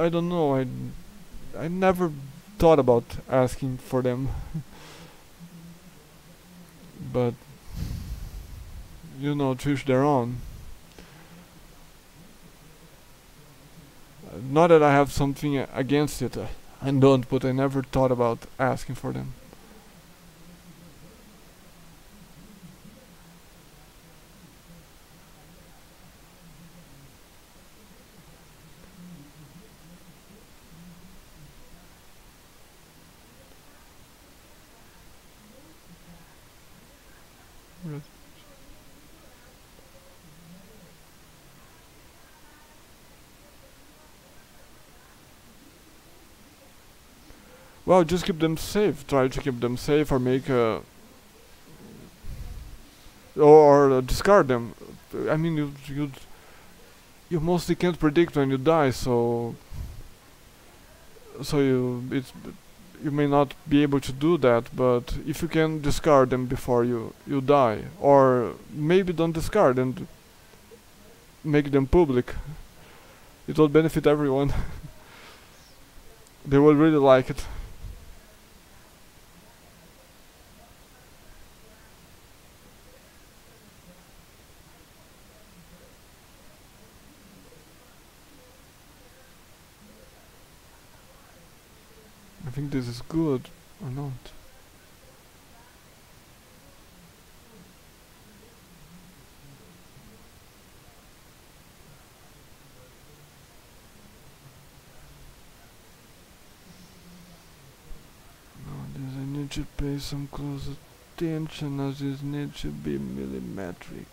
don't know. I never thought about asking for them, but you know, to each their own. Not that I have something against it, I don't, but I never thought about asking for them. Right. Well, just keep them safe. Try to keep them safe, or make or discard them. I mean, you mostly can't predict when you die, so you may not be able to do that. But if you can discard them before you die, or maybe don't discard and make them public, it will benefit everyone. They will really like it. I think this is good or not. Nowadays I need to pay some close attention, as this need to be millimetric.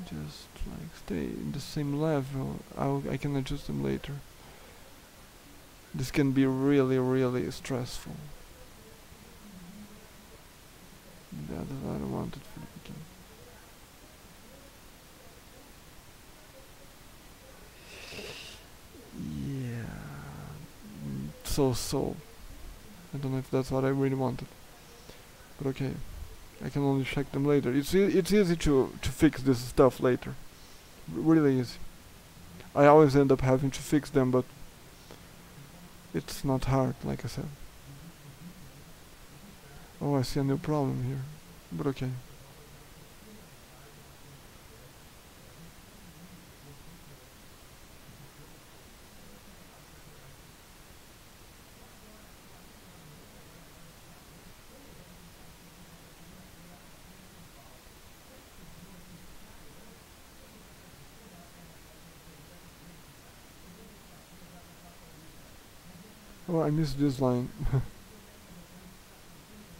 Just like stay in the same level. I can adjust them later. This can be really, really stressful. Yeah, that I don't want it for the beginning. Yeah. So. I don't know if that's what I really wanted. But okay. I can only check them later. It's easy to fix this stuff later. Really easy. I always end up having to fix them, but it's not hard, like I said. Oh, I see a new problem here. But okay. Oh, I missed this line.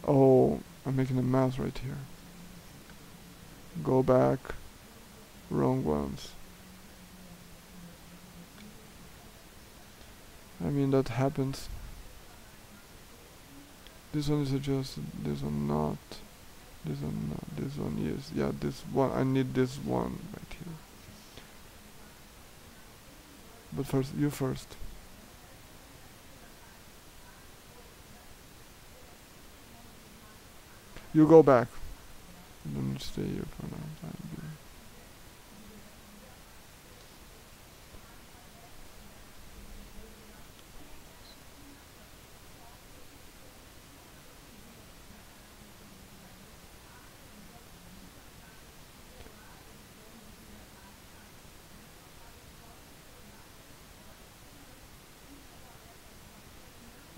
Oh, I'm making a mess right here. Go back. Wrong ones. I mean, that happens. This one is adjusted, this one not. This one not, this one yes. Yeah, this one, I need this one right here. But first, you first. You go back. Don't stay here for now. Time being.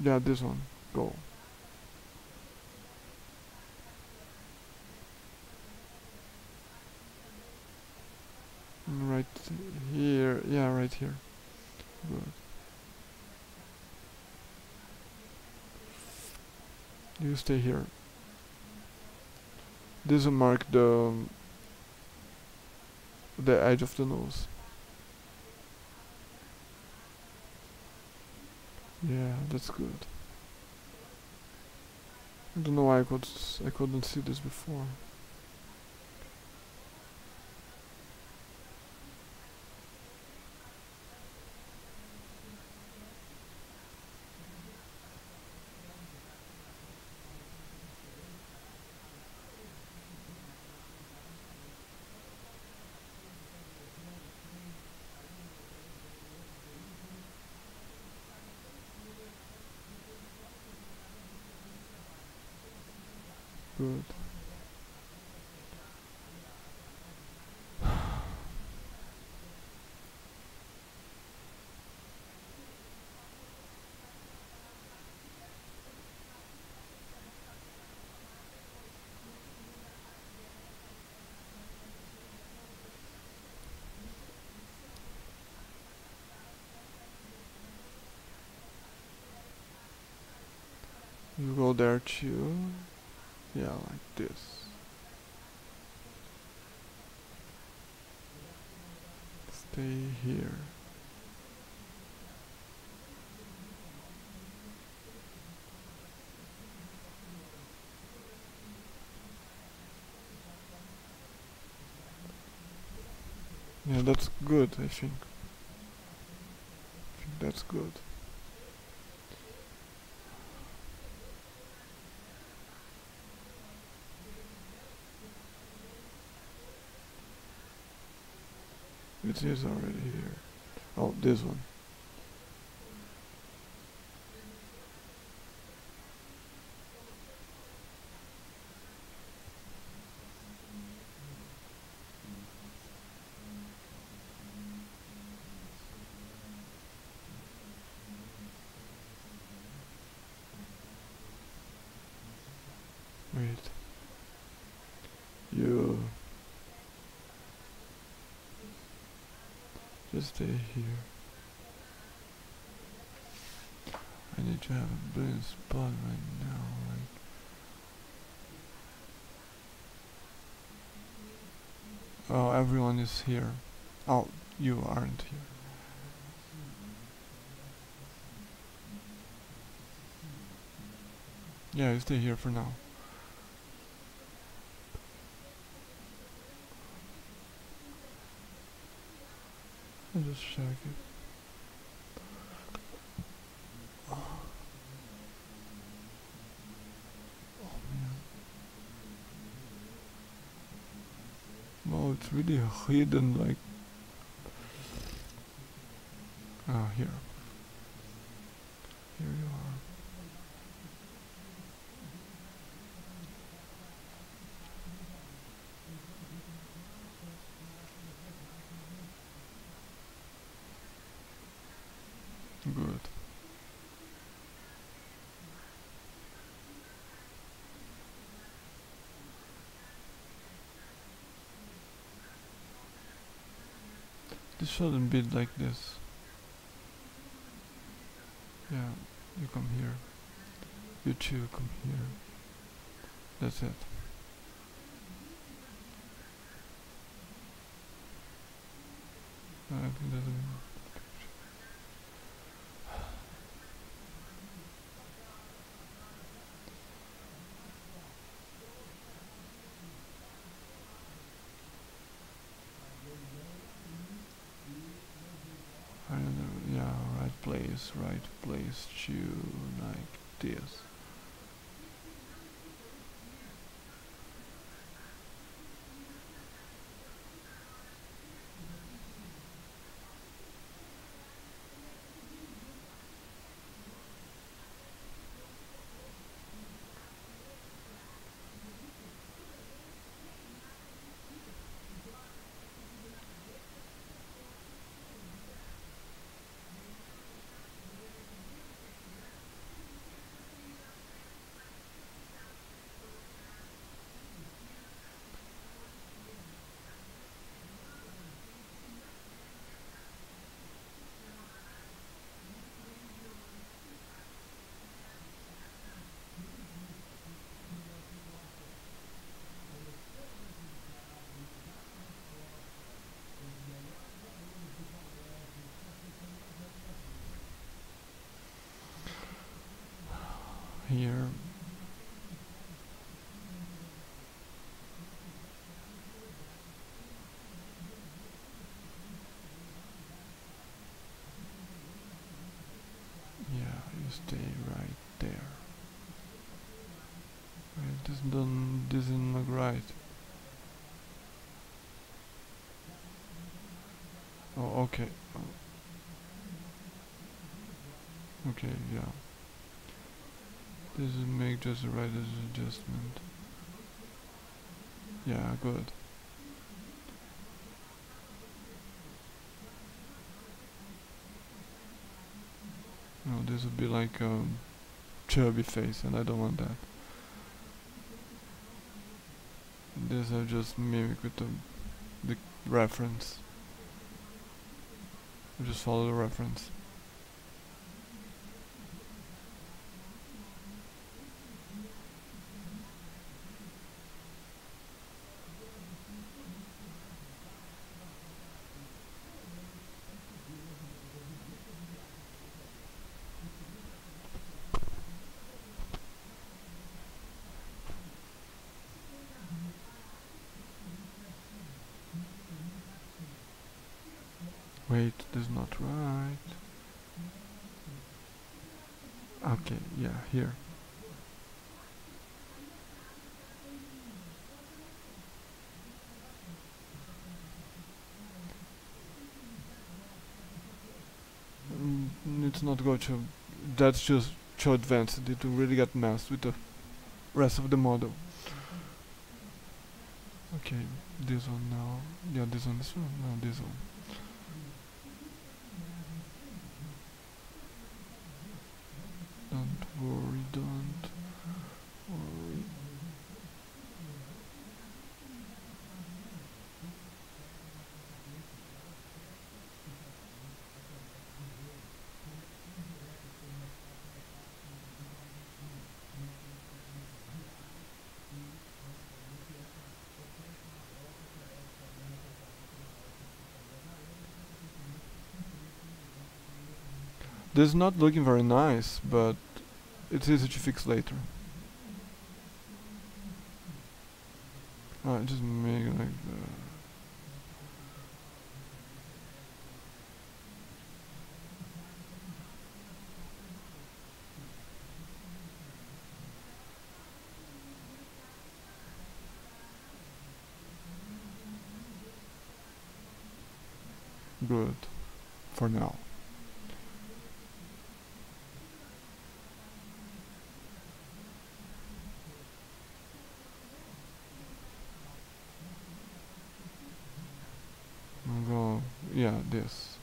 Yeah, this one. Go. Right here. Yeah, right here. Good. You stay here. This will mark the edge of the nose. Yeah, that's good. I don't know why I couldn't see this before. Good. You go there too. Yeah, like this. Stay here. Yeah, that's good, I think. That's good. It is already here. Oh, this one. Wait. You just stay here. I need to have a blank spot right now, like. Oh, everyone is here. Oh, you aren't here. Yeah, you stay here for now. I'll just check it. Oh man. Oh, it's really hidden, like. Ah, here. Here you are. Good. This shouldn't be like this. Yeah, you come here. You two come here. That's it. I think that's I don't know. Yeah, right place, chew like this. Here. Yeah, you stay right there. Wait, this doesn't look right. Oh, okay. Okay, yeah. This will make just the right adjustment. Yeah, good. No, this would be like a chubby face, and I don't want that. This I just mimic with the reference. I just follow the reference. Wait, that's not right. Okay, yeah, here. It's not going to. That's just too advanced. It will really get messed with the rest of the model. Okay, this one now. Yeah, this one. No, this one. Don't worry, don't worry. This is not looking very nice, but it's easy to fix later. Just make it like that. Good. For now. I'll go, yeah, this.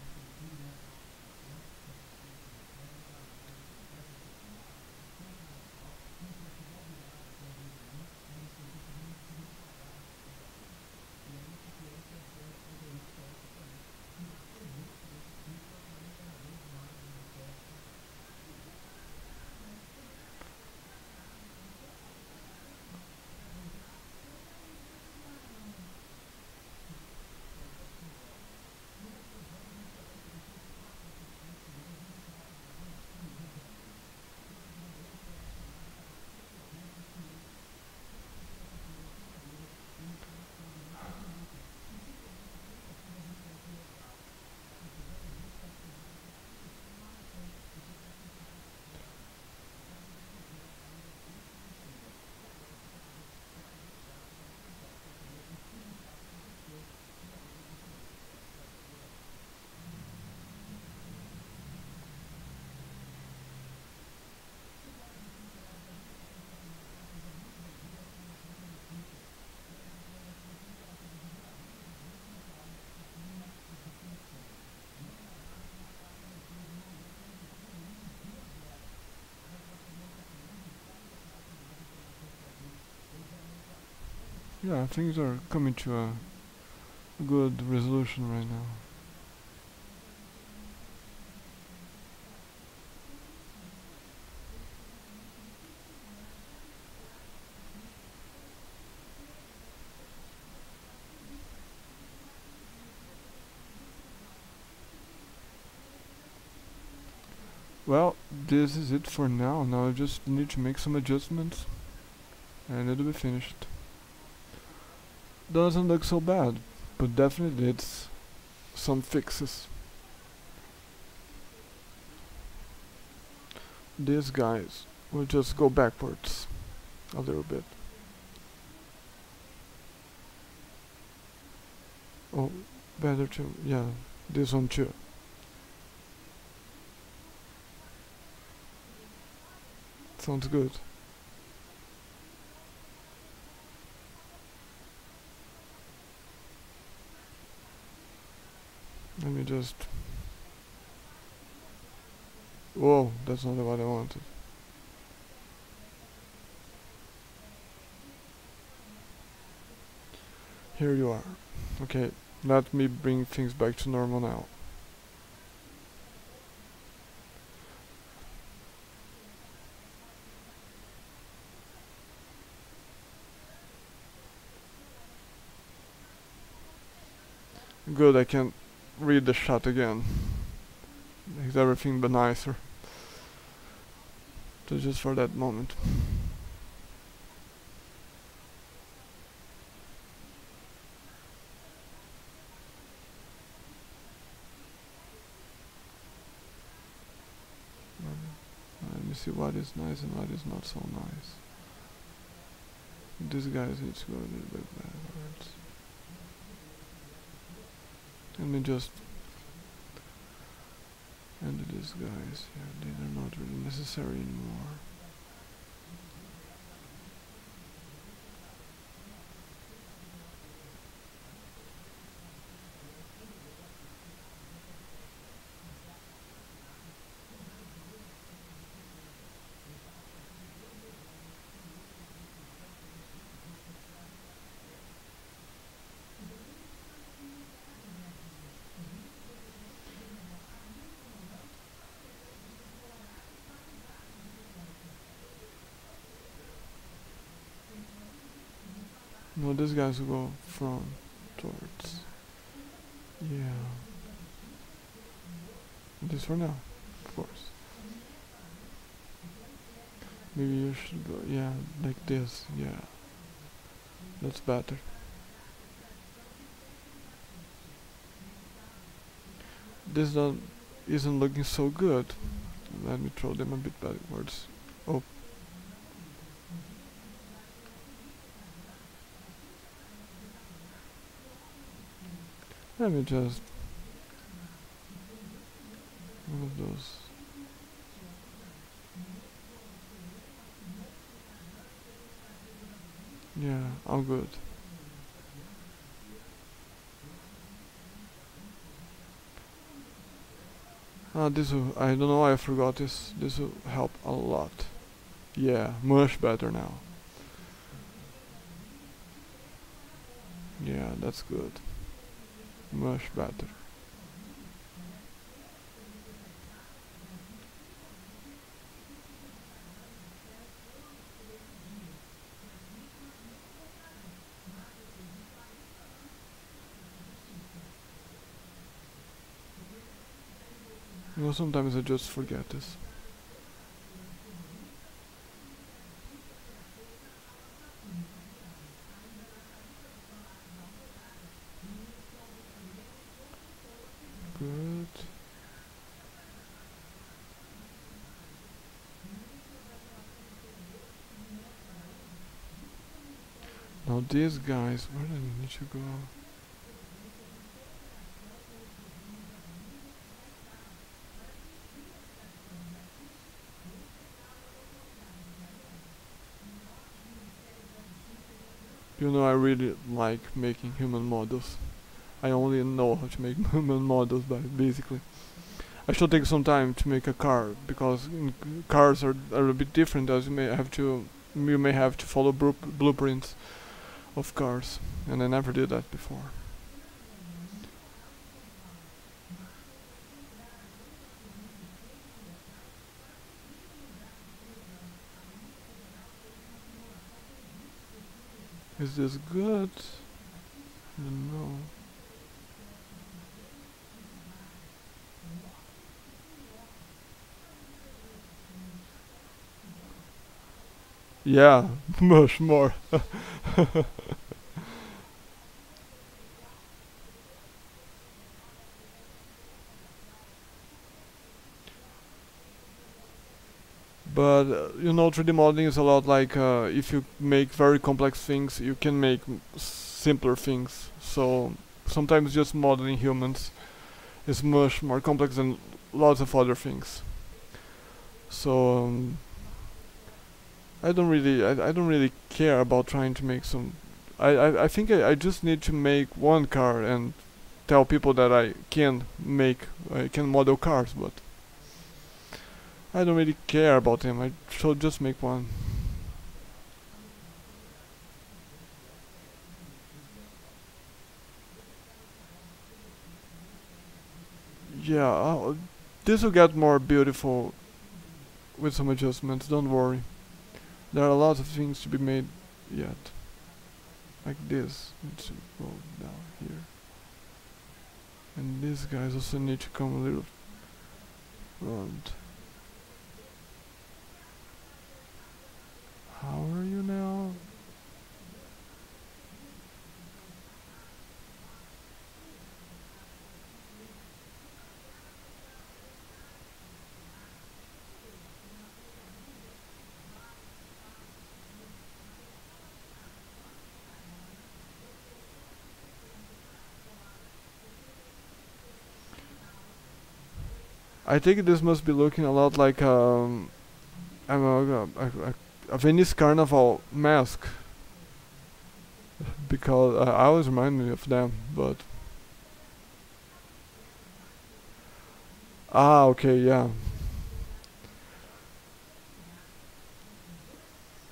Yeah, things are coming to a good resolution right now. Well, this is it for now. Now I just need to make some adjustments and it'll be finished. Doesn't look so bad, but definitely needs some fixes. These guys will just go backwards a little bit. Oh, better to, yeah, this one too. Sounds good. Let me just... Whoa, that's not what I wanted. Here you are. Okay, let me bring things back to normal now. Good, I can read the shot again. Makes everything but nicer. So just for that moment. see what is nice and what is not so nice. These guys need to go a little bit backwards. Let me just end these guys. Yeah, they're not really necessary anymore. No, these guys will go from towards. Yeah. This for now, of course. Maybe you should go, yeah, like this, yeah. That's better. This isn't looking so good. Let me throw them a bit backwards. Oh. Let me just move those. Yeah, I'm good. This will, I don't know why I forgot this. This will help a lot. Yeah, much better now. Yeah, that's good. Much better. You know, sometimes I just forget this. Good. Now these guys, where do they need to go? You know, I really like making human models. I only know how to make human models, basically. I should take some time to make a car, because cars are a bit different, as you may have to follow blueprints of cars, and I never did that before. Is this good? I don't know. Yeah, much more. But you know, 3D modeling is a lot like if you make very complex things, you can make simpler things. So sometimes just modeling humans is much more complex than lots of other things. So I don't really care about trying to make some. I think I just need to make one car and tell people that I can model cars, but I don't really care about them. I should just make one. Yeah, this will get more beautiful with some adjustments, don't worry. There are lots of things to be made yet. Like this, needs to go down here. And these guys also need to come a little round. How are you now? I think this must be looking a lot like a Venice Carnival mask, because I always remind me of them. But okay, yeah,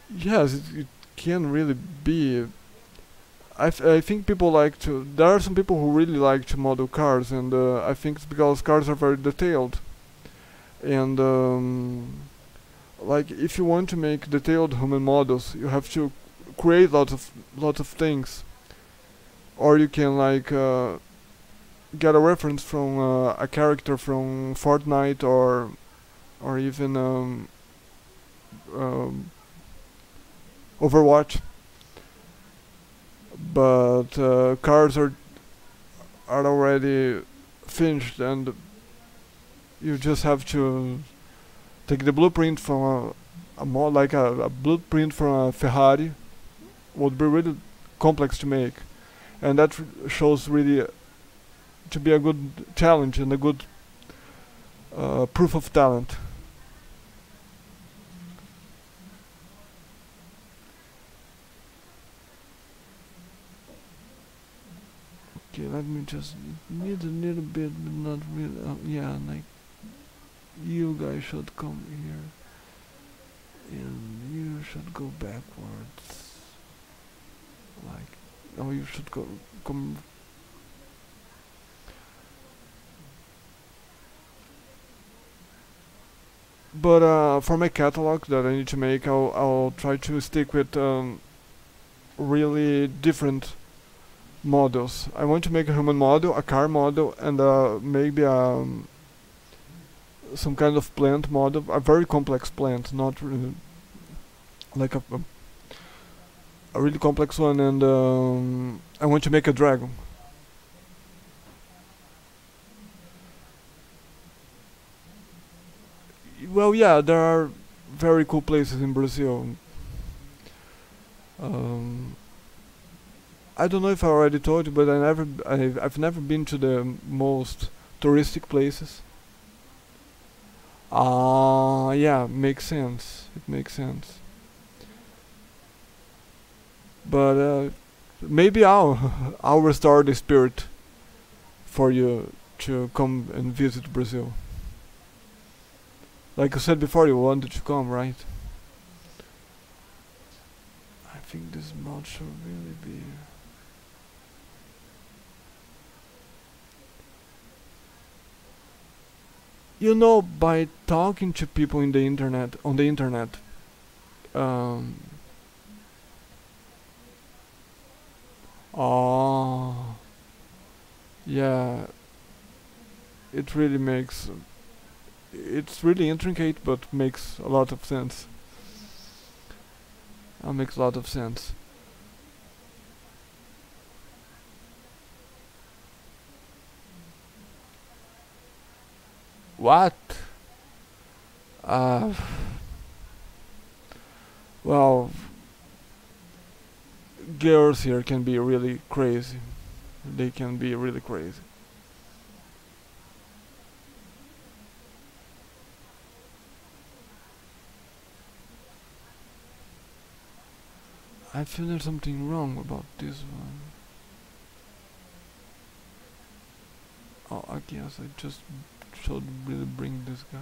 yes, it can really be. I think people like to. There are some people who really like to model cars, and I think it's because cars are very detailed. And like, if you want to make detailed human models, you have to create lots of things, or you can like get a reference from a character from Fortnite, or even um, Overwatch. But cars are already finished, and you just have to take the blueprint from a more like a blueprint from a Ferrari would be really complex to make, and that shows really to be a good challenge and a good proof of talent. Okay, let me just need a little bit, but not really. Yeah, like, you guys should come here, and you should go backwards. Like, oh, you should come. But for my catalog that I need to make, I'll try to stick with really different models. I want to make a human model, a car model, and maybe some kind of plant model, a very complex plant, not really like a really complex one, and I want to make a dragon. Well, yeah, there are very cool places in Brazil. Um, I don't know if I already told you, but I've never been to the most touristic places. Yeah, makes sense. It makes sense. But maybe I'll restore the spirit for you to come and visit Brazil. Like I said before, you wanted to come, right? I think this mod should really be. You know, by talking to people in the internet, on the internet, um, oh, yeah, it really makes. It's really intricate, but makes a lot of sense. Makes a lot of sense. What? Uh, well, girls here can be really crazy. They can be really crazy. I feel there's something wrong about this one. Oh, I guess I just should really bring this guy.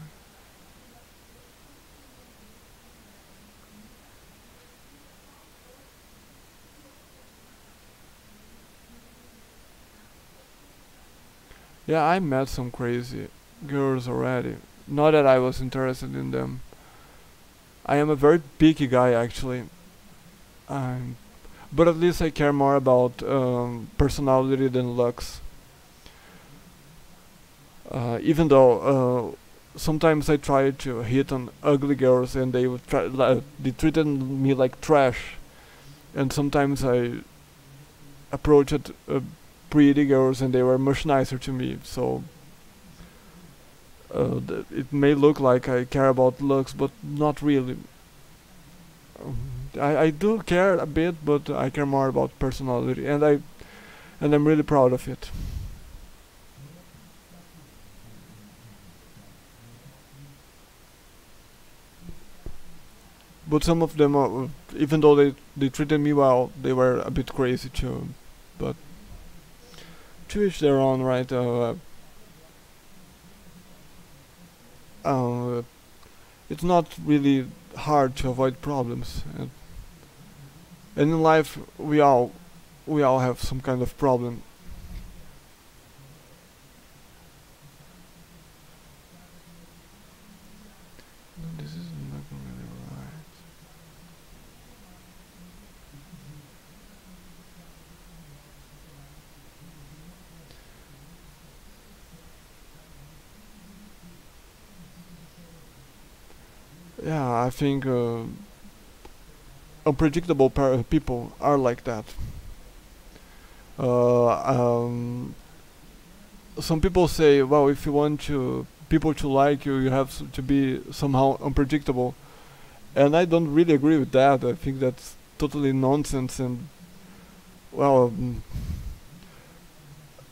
Yeah, I met some crazy girls already. Not that I was interested in them. I am a very picky guy, actually. Um, but at least I care more about personality than looks. Even though sometimes I try to hit on ugly girls and they would they treated me like trash. And sometimes I approached pretty girls and they were much nicer to me. So it may look like I care about looks, but not really. Um, I do care a bit, but I care more about personality, and I'm really proud of it. but some of them, even though they treated me well, they were a bit crazy too. But to each their own, right? Uh, it's not really hard to avoid problems, and in life we all have some kind of problem. No, this isn't looking really right. Yeah, I think unpredictable people are like that. Uh, um, some people say, well, if you want to people to like you, you have to be somehow unpredictable, and I don't really agree with that. I think that's totally nonsense, and well,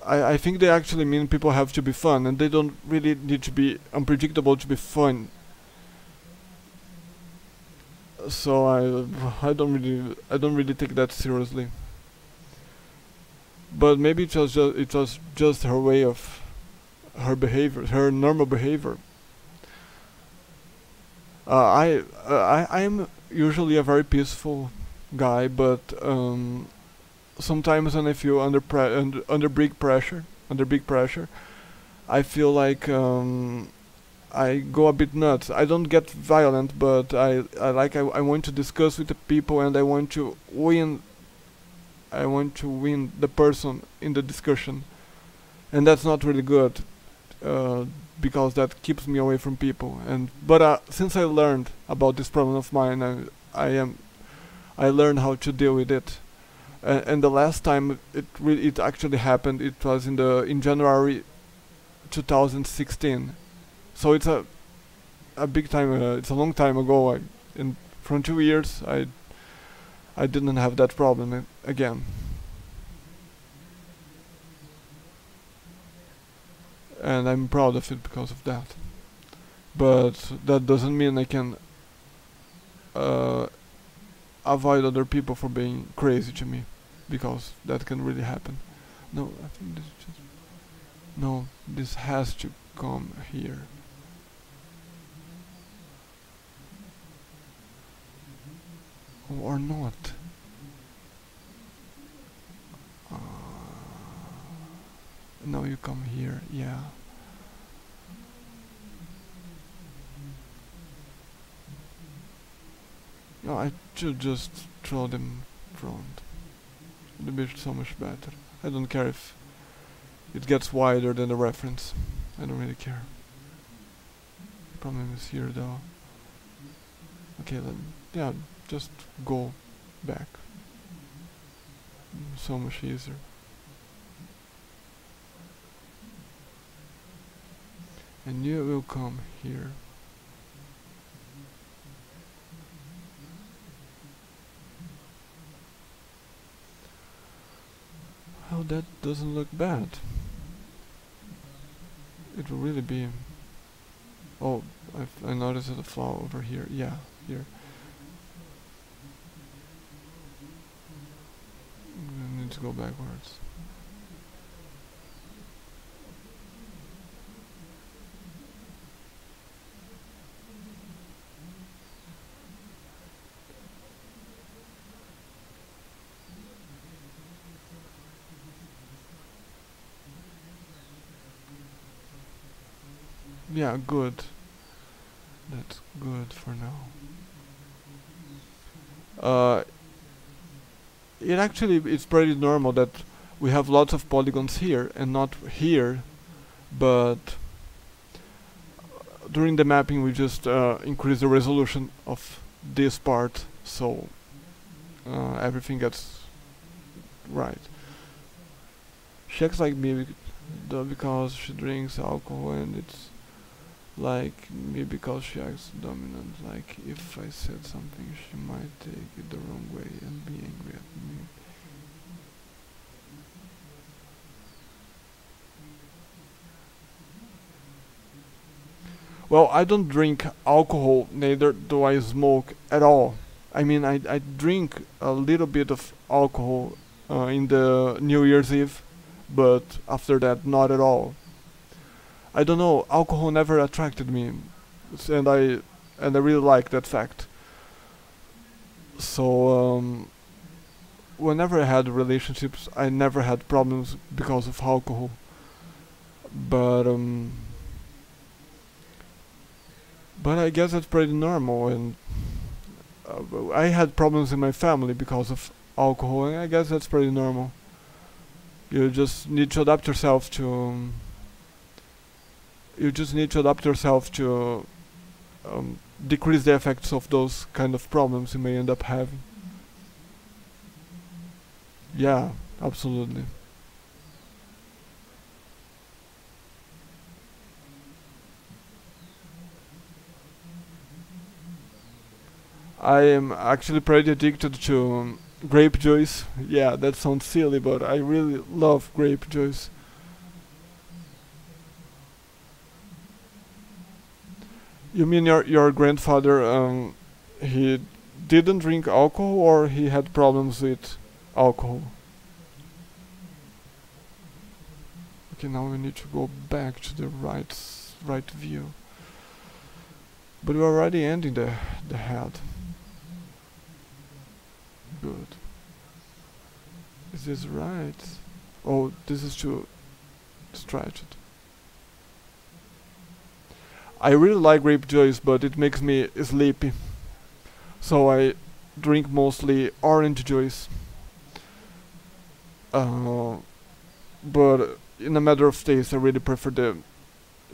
I think they actually mean people have to be fun, and they don't really need to be unpredictable to be fun. So I don't really take that seriously. But maybe it was just her way of her behavior, her normal behavior. I am usually a very peaceful guy, but sometimes when I feel under big pressure, I feel like I go a bit nuts. I don't get violent, but I want to discuss with the people, and I want to win the person in the discussion, and that's not really good, uh, because that keeps me away from people. And but since I learned about this problem of mine, I learned how to deal with it. And the last time it actually happened, it was in January 2016. So it's a big time. It's a long time ago. In from 2 years, I didn't have that problem again. And I'm proud of it because of that. But that doesn't mean I can uh, avoid other people for being crazy to me, because that can really happen. No, I think this is just no. This has to come here. Or not. Uh, now you come here. Yeah. No, I should just throw them front. It'd be so much better. I don't care if it gets wider than the reference. I don't really care. Problem is here though. Okay, yeah, just go back. So much easier. And you will come here. Oh, that doesn't look bad. It will really be. Oh, I noticed a flaw over here. Yeah, here. I need to go backwards. Yeah, good. That's good for now. Uh, it actually it's pretty normal that we have lots of polygons here and not here, but during the mapping we just increase the resolution of this part, so everything gets right. She acts like me because she drinks alcohol, and it's like me because she acts dominant. Like if I said something, she might take it the wrong way and be angry at me. Well, I don't drink alcohol, neither do I smoke at all. I mean, I drink a little bit of alcohol in the New Year's Eve, but after that, not at all. I don't know, alcohol never attracted me, and I really like that fact. So whenever I had relationships, I never had problems because of alcohol. But I guess that's pretty normal, and I had problems in my family because of alcohol, and I guess that's pretty normal. You just need to adapt yourself to. You just need to adapt yourself to decrease the effects of those kind of problems you may end up having. Yeah, absolutely. I am actually pretty addicted to grape juice. Yeah, that sounds silly, but I really love grape juice. You mean your grandfather? He didn't drink alcohol, or he had problems with alcohol? Okay, now we need to go back to the right view. But we're already ending the head. Good. Is this right? Oh, this is too stretched. I really like grape juice, but it makes me sleepy. So I drink mostly orange juice. Uh, but in a matter of taste, I really prefer the.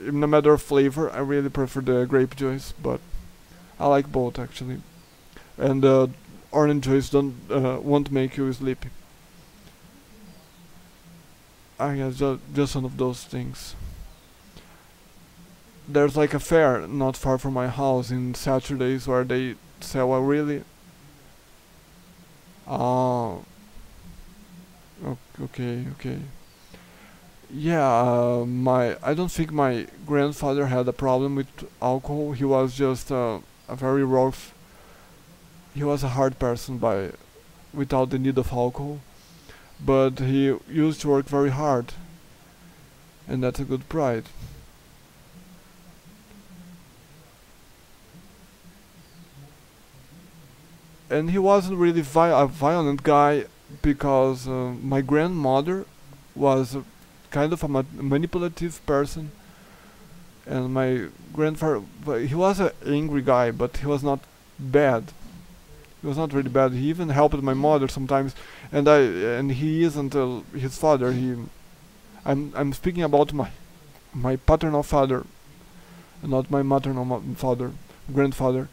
In a matter of flavor, I really prefer the grape juice, but I like both actually. And orange juice don't won't make you sleepy. I guess just one of those things. There's like a fair not far from my house in Saturdays where they sell a really. Oh, okay. Yeah, my I don't think my grandfather had a problem with alcohol. He was just a very rough. He was a hard person by without the need of alcohol, but he used to work very hard, and that's a good pride. And he wasn't really a violent guy because my grandmother was kind of a manipulative person, and my grandfather, he was an angry guy, but he was not bad. He was not really bad. He even helped my mother sometimes, and he isn't his father. I'm speaking about my paternal father, not my maternal father, grandfather,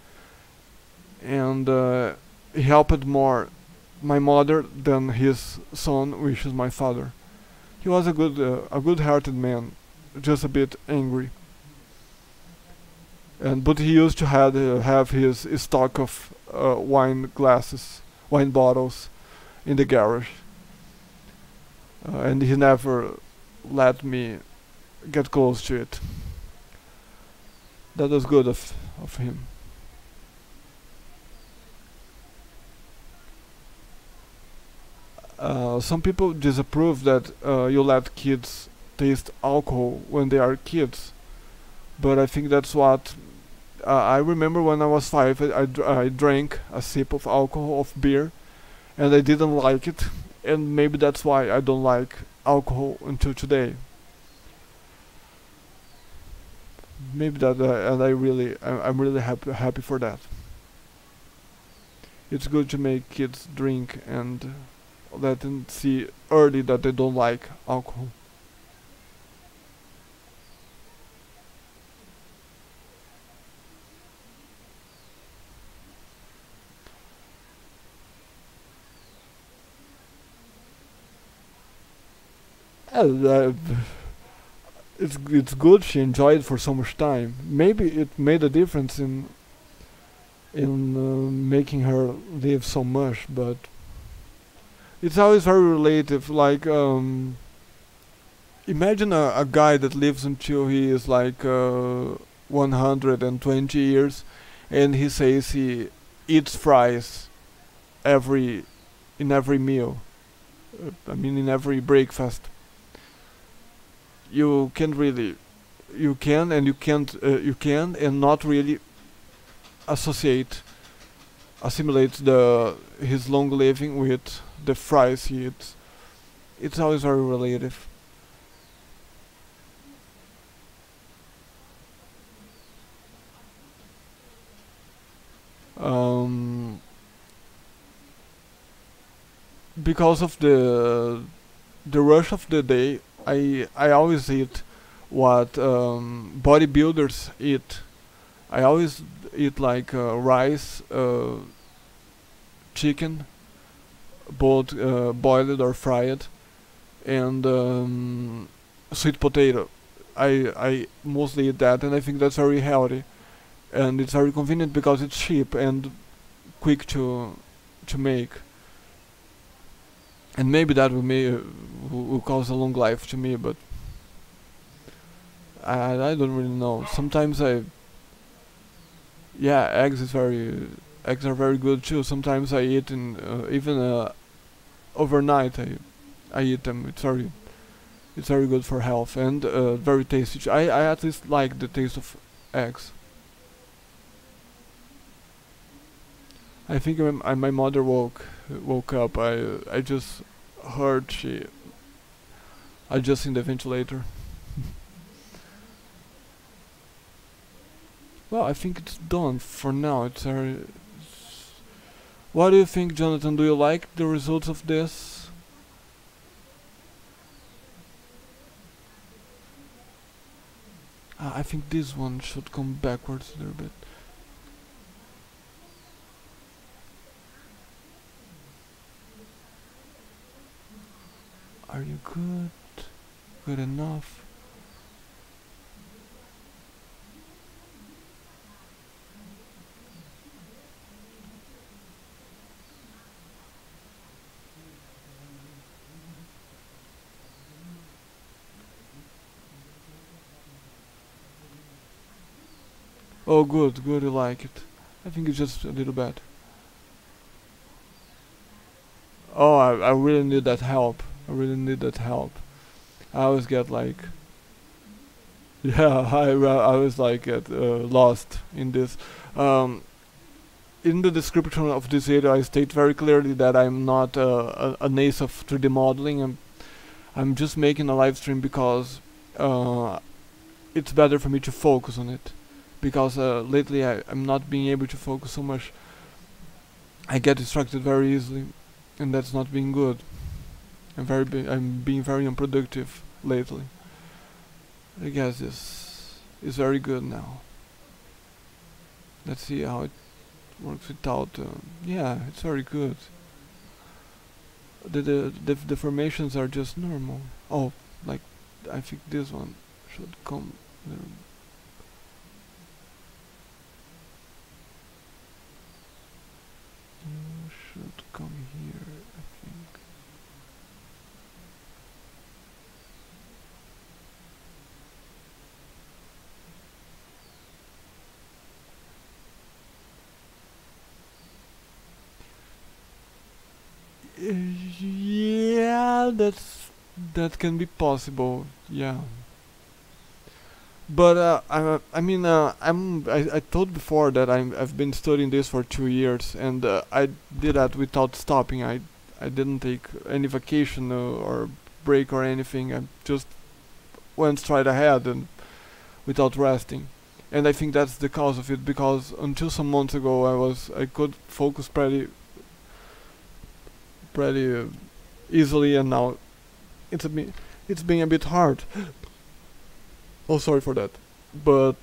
and he helped more my mother than his son, which is my father. He was a good-hearted man, just a bit angry. And but he used to have his stock of wine bottles, in the garage, and he never let me get close to it. That was good of him. Some people disapprove that you let kids taste alcohol when they are kids, but I think that's what I remember when I was 5. I drank a sip of alcohol of beer, and I didn't like it, and maybe that's why I don't like alcohol until today. Maybe that, and I'm really happy for that. It's good to make kids drink and let them see early that they don't like alcohol. Uh, it's good she enjoyed for so much time. Maybe it made a difference in making her live so much, but it's always very relative. Like imagine a guy that lives until he is like 120 years, and he says he eats fries every in every meal. I mean, in every breakfast. You can't really, you can and you can't, you can and not really assimilate the his long living with the fries he eats. It's always very relative. Um, because of the rush of the day, I always eat what bodybuilders eat. I always eat like rice, chicken, both boiled or fried, and sweet potato. I mostly eat that, and I think that's very healthy, and it's very convenient because it's cheap and quick to make. And maybe that will cause a long life to me, but I don't really know. Sometimes yeah, eggs are very good too. Sometimes I eat in even overnight. I eat them. It's very good for health and very tasty. I at least like the taste of eggs. I think my mother woke up. I just heard she adjusting the ventilator. Well, I think it's done for now. It's very. What do you think, Jonathan? Do you like the results of this? I think this one should come backwards a little bit. Are you good? Good enough? Oh, good, good, you like it. I think it's just a little bad. Oh, I really need that help. I really need that help. I always get like, yeah, I was like get lost in this. Um, in the description of this video, I state very clearly that I'm not an ace of 3D modeling. I'm just making a live stream because it's better for me to focus on it. Because lately I'm not being able to focus so much. I get distracted very easily, and that's not being good. I'm being very unproductive lately. I guess this is very good now. Let's see how it works without. Yeah, it's very good. The deformations are just normal. Oh, like I think this one should come. You should come here, I think. Yeah, that can be possible. Yeah. But I mean, I told before that I've been studying this for 2 years, and I did that without stopping. I didn't take any vacation or break or anything. I just went straight ahead and without resting. And I think that's the cause of it, because until some months ago I could focus pretty easily, and now it's being a bit hard. Oh, sorry for that. But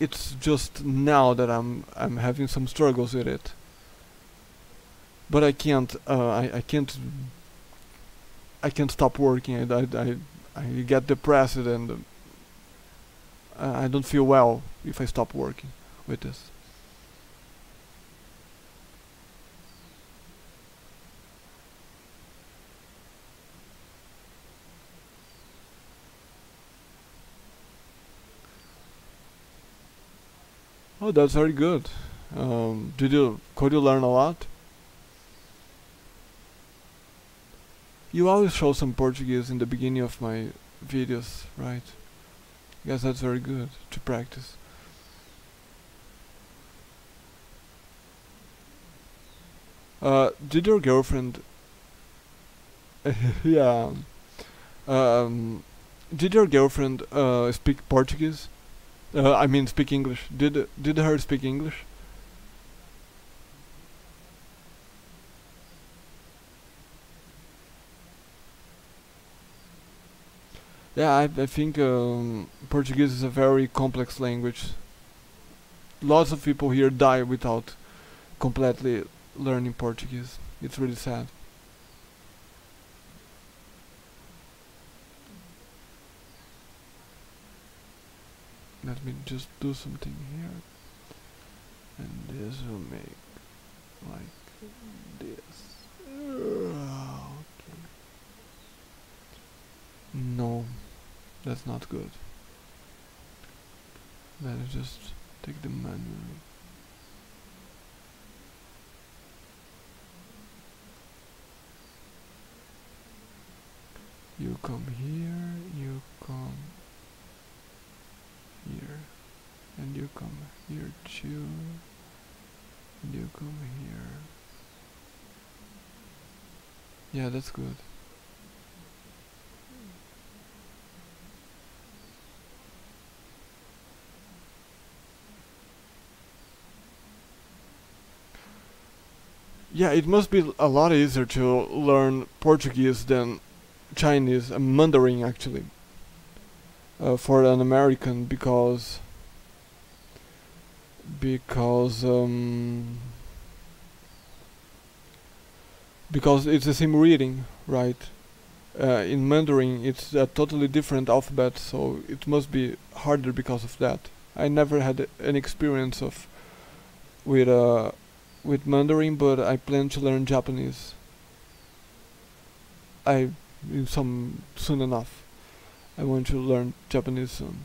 it's just now that I'm having some struggles with it. But I can't. I can't stop working. I get depressed, and I don't feel well if I stop working with this. Oh, that's very good. Could you learn a lot? You always show some Portuguese in the beginning of my videos, right? Yes, that's very good to practice. Did your girlfriend? Yeah. Um, did your girlfriend speak Portuguese? I mean, speak English. Did her speak English? Yeah, I think Portuguese is a very complex language. Lots of people here die without completely learning Portuguese. It's really sad. Let me just do something here, and this will make like this. Okay. No, that's not good. Let's just take the manual. You come here, you come here, and you come here too, and you come here. Yeah, that's good. Yeah, it must be a lot easier to learn Portuguese than Chinese and Mandarin actually, for an American because because it's the same reading, right? In Mandarin, it's a totally different alphabet, so it must be harder because of that. I never had an experience of with uh with Mandarin, but I plan to learn Japanese. I in some soon enough. I want to learn Japanese soon.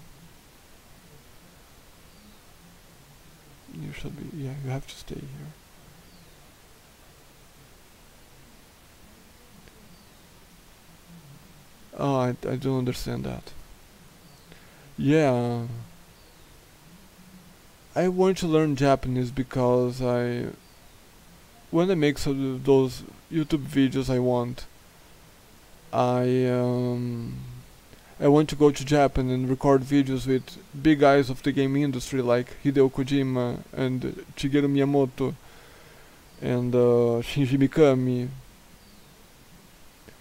You should be, yeah, you have to stay here. Oh, I don't understand that. Yeah, I want to learn Japanese because when I make some of those YouTube videos I um, I want to go to Japan and record videos with big guys of the game industry like Hideo Kojima and Shigeru Miyamoto and Shinji Mikami.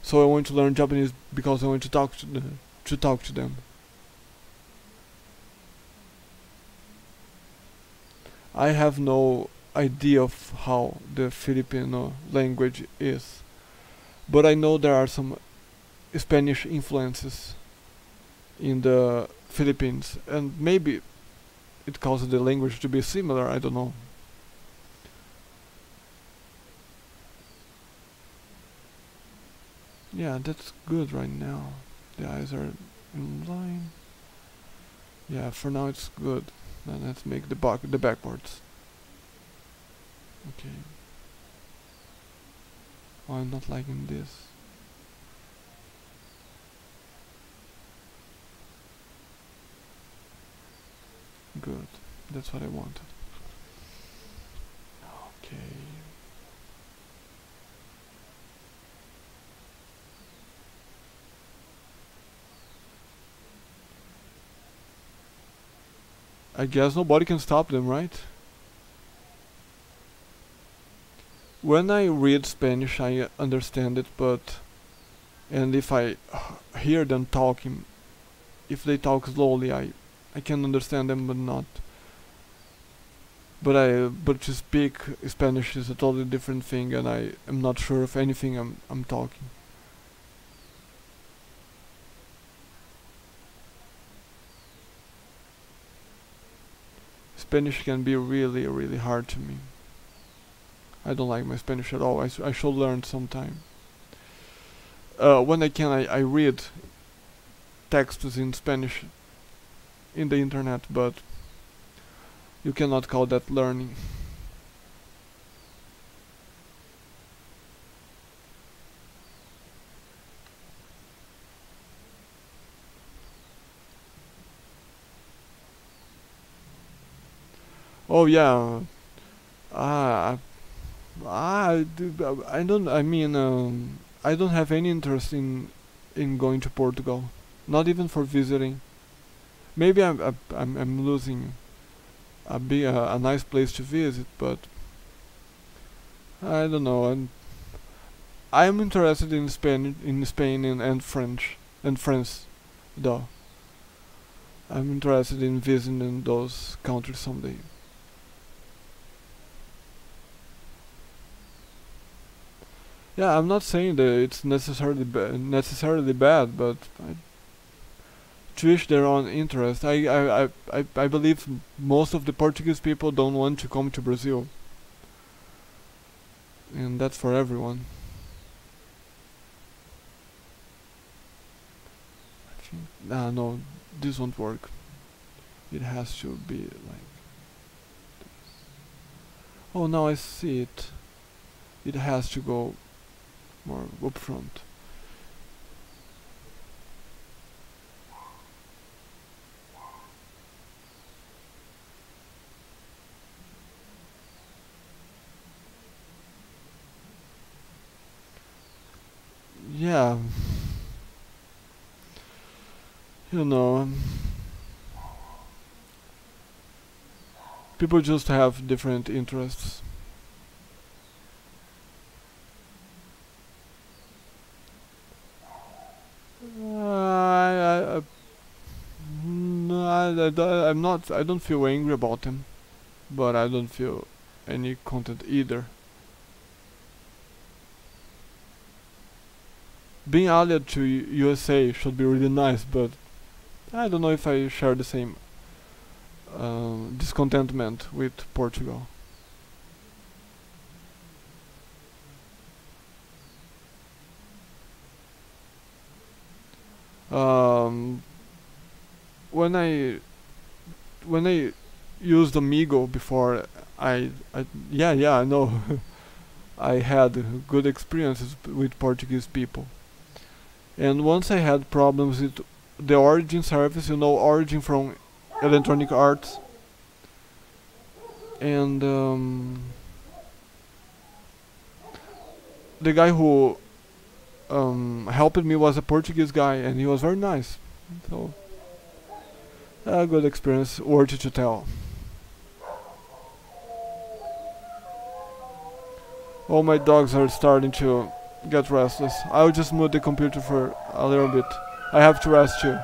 So I want to learn Japanese because I want to talk to them. I have no idea of how the Filipino language is, but I know there are some Spanish influences in the Philippines, and maybe it causes the language to be similar. I don't know. Yeah, that's good right now. The eyes are in line. Yeah, for now it's good. Then let's make the backwards. Okay. Oh, I'm not liking this. Good. That's what I wanted. Okay. I guess nobody can stop them, right? When I read Spanish, I understand it, but and if I hear them talking, if they talk slowly, I can understand them, but not. But to speak Spanish is a totally different thing, and I am not sure of anything I'm talking. Spanish can be really, really hard to me. I don't like my Spanish at all. I should learn sometime. When I can, I read texts in Spanish in the internet, but You cannot call that learning. Oh yeah, I, I don't. I mean, I don't have any interest in going to Portugal. Not even for visiting. Maybe I'm losing a nice place to visit, but I don't know. I'm interested in Spain and French and France, though. I'm interested in visiting those countries someday. Yeah, I'm not saying that it's necessarily bad, but to each their own interest. I believe most of the Portuguese people don't want to come to Brazil, and that's for everyone. I think, no, this won't work. It has to be like. Oh, now I see it. It has to go more up front. Yeah, you know, people just have different interests. No, I'm not. I don't feel angry about them, but I don't feel any content either. Being allied to USA should be really nice, but I don't know if I share the same discontentment with Portugal. Um, when I used Amigo before, I yeah, I know. I had good experiences with Portuguese people. And once I had problems with the Origin service, Origin from Electronic Arts, and the guy who helped me was a Portuguese guy, and he was very nice. So a good experience, worth to tell. All my dogs are starting to get restless. I'll just move the computer for a little bit. I have to rest too.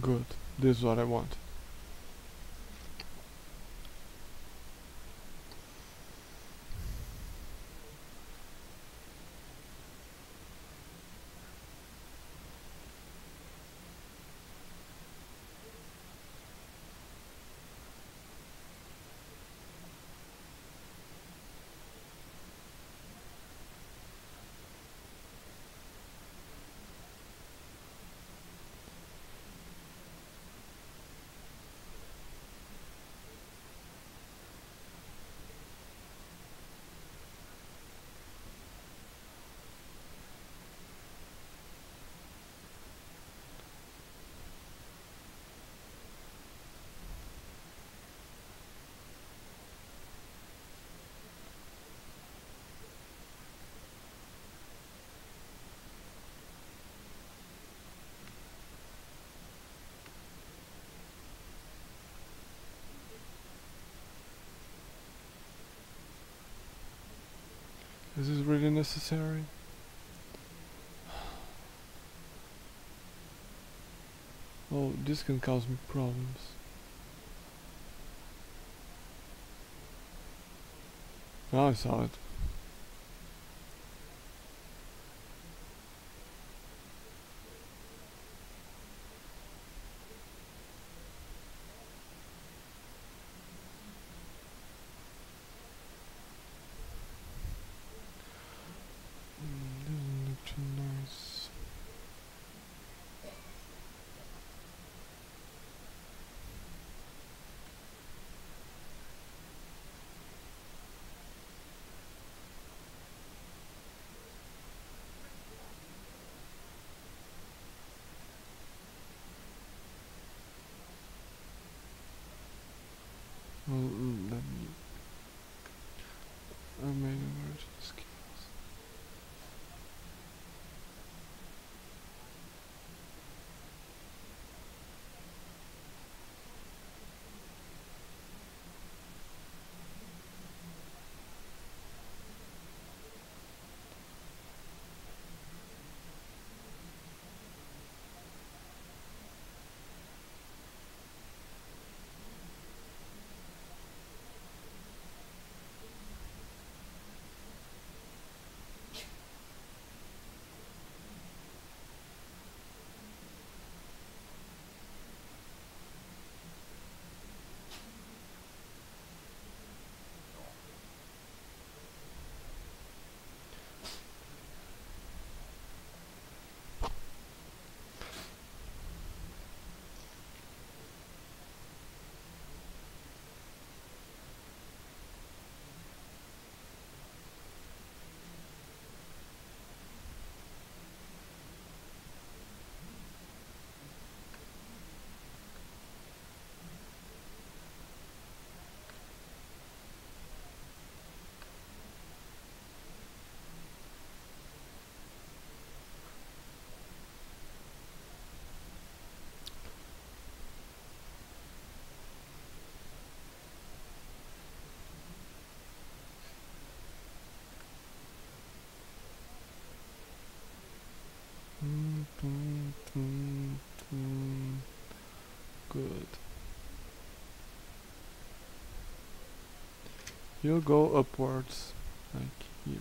Good. This is what I want. Is this really necessary? Oh, this can cause me problems. Oh, I saw it. Doesn't look too nice. Well, let me. I made emergent skills. Good. You'll go upwards, like here.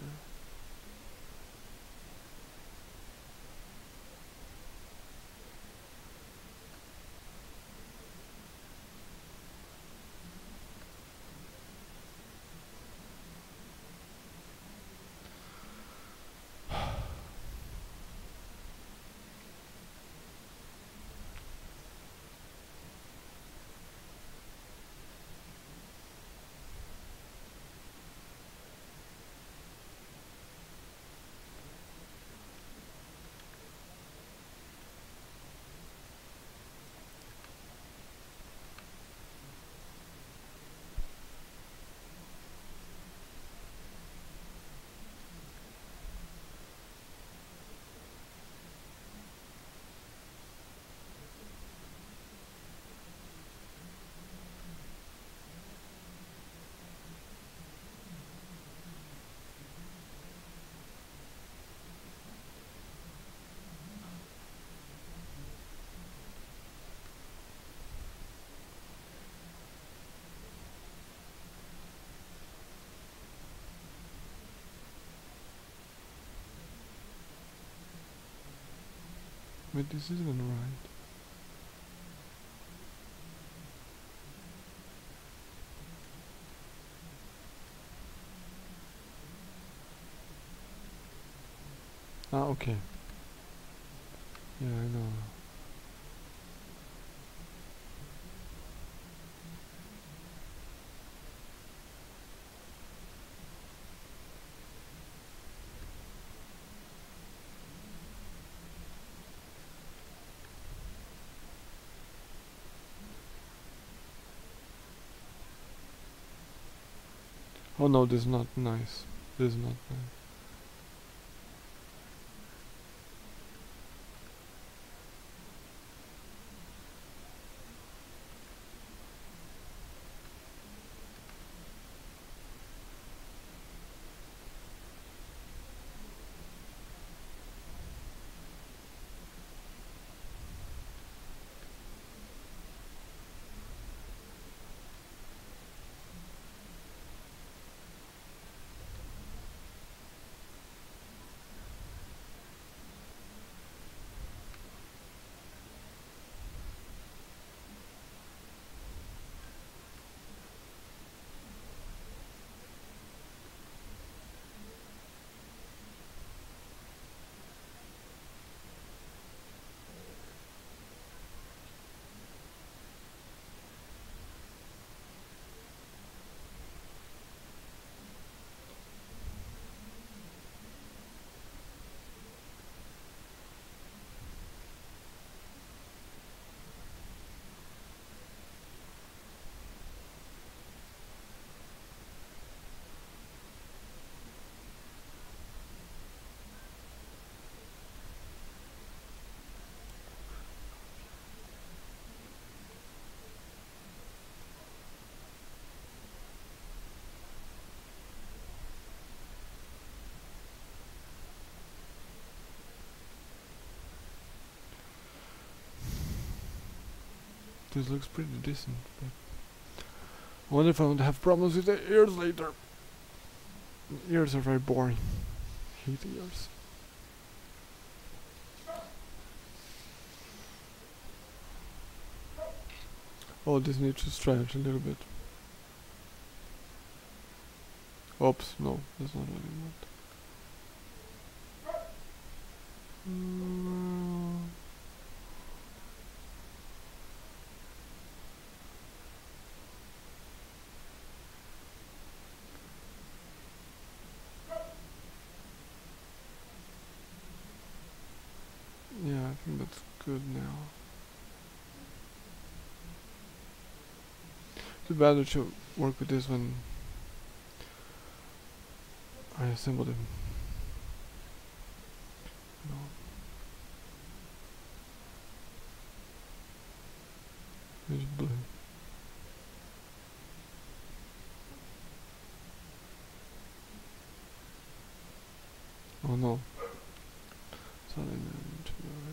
Wait, this isn't right. Ah, okay. Yeah, I know. Oh no, this is not nice. This is not nice. This looks pretty decent, but I wonder if I would have problems with the ears later. Ears are very boring. I hate ears. Oh, this needs to stretch a little bit. Oops, no, that's not what I want. Yeah, I think that's good now. Too bad I should work with this when I assemble them. No. There's blue. Oh no. It's not in there right now.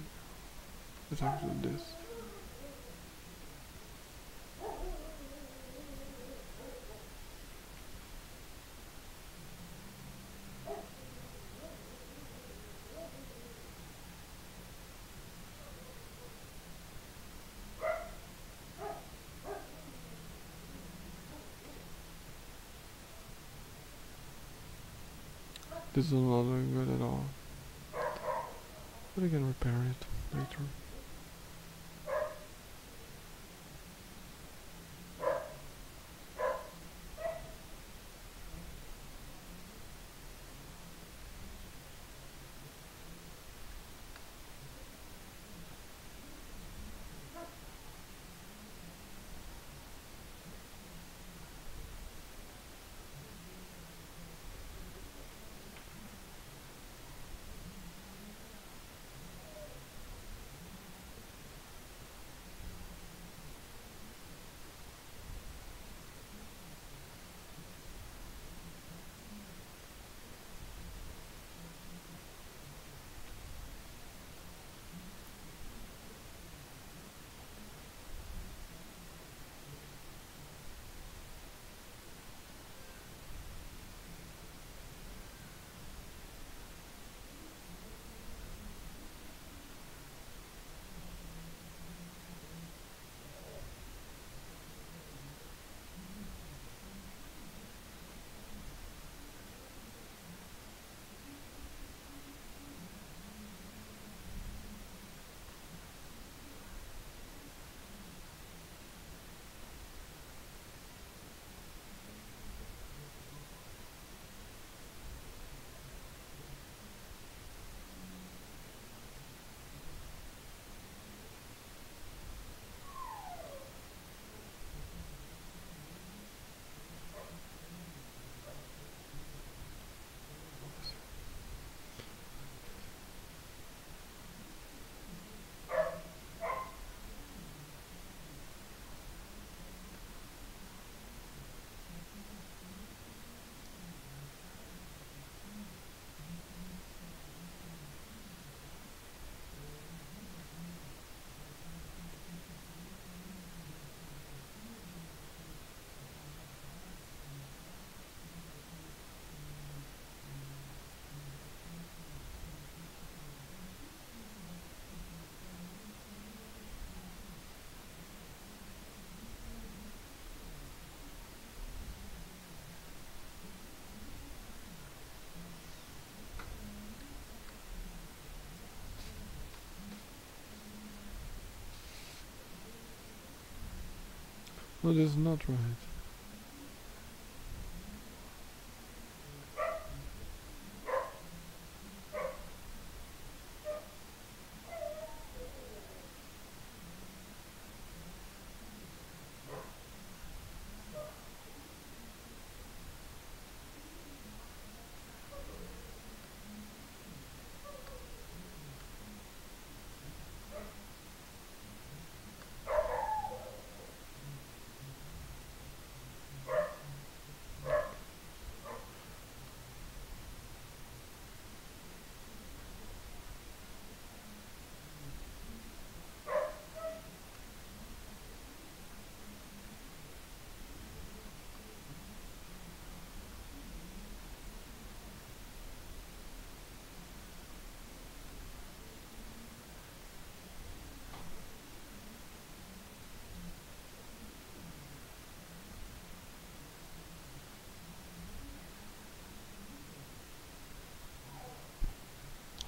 It's actually this. This is not doing good at all. But I can repair it later. No, this is not right.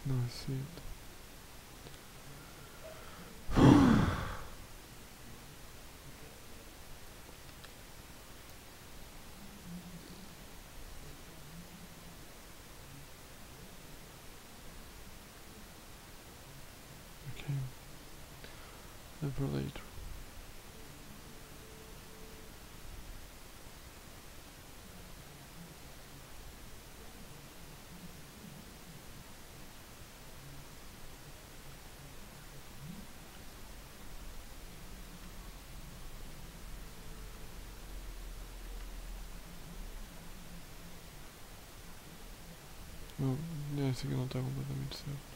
No, I see it. Okay. Never later. Não, esse aqui não tá completamente certo.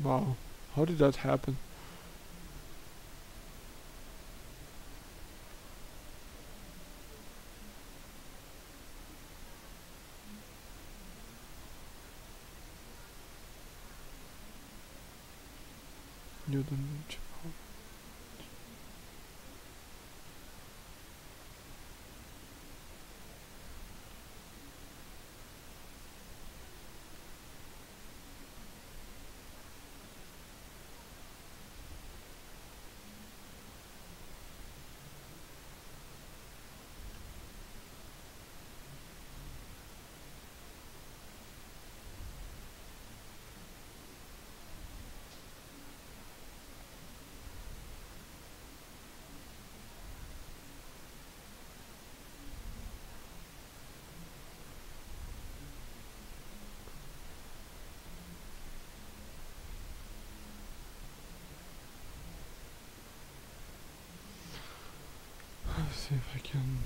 Wow. How did that happen? You don't need to. Let's see if I can.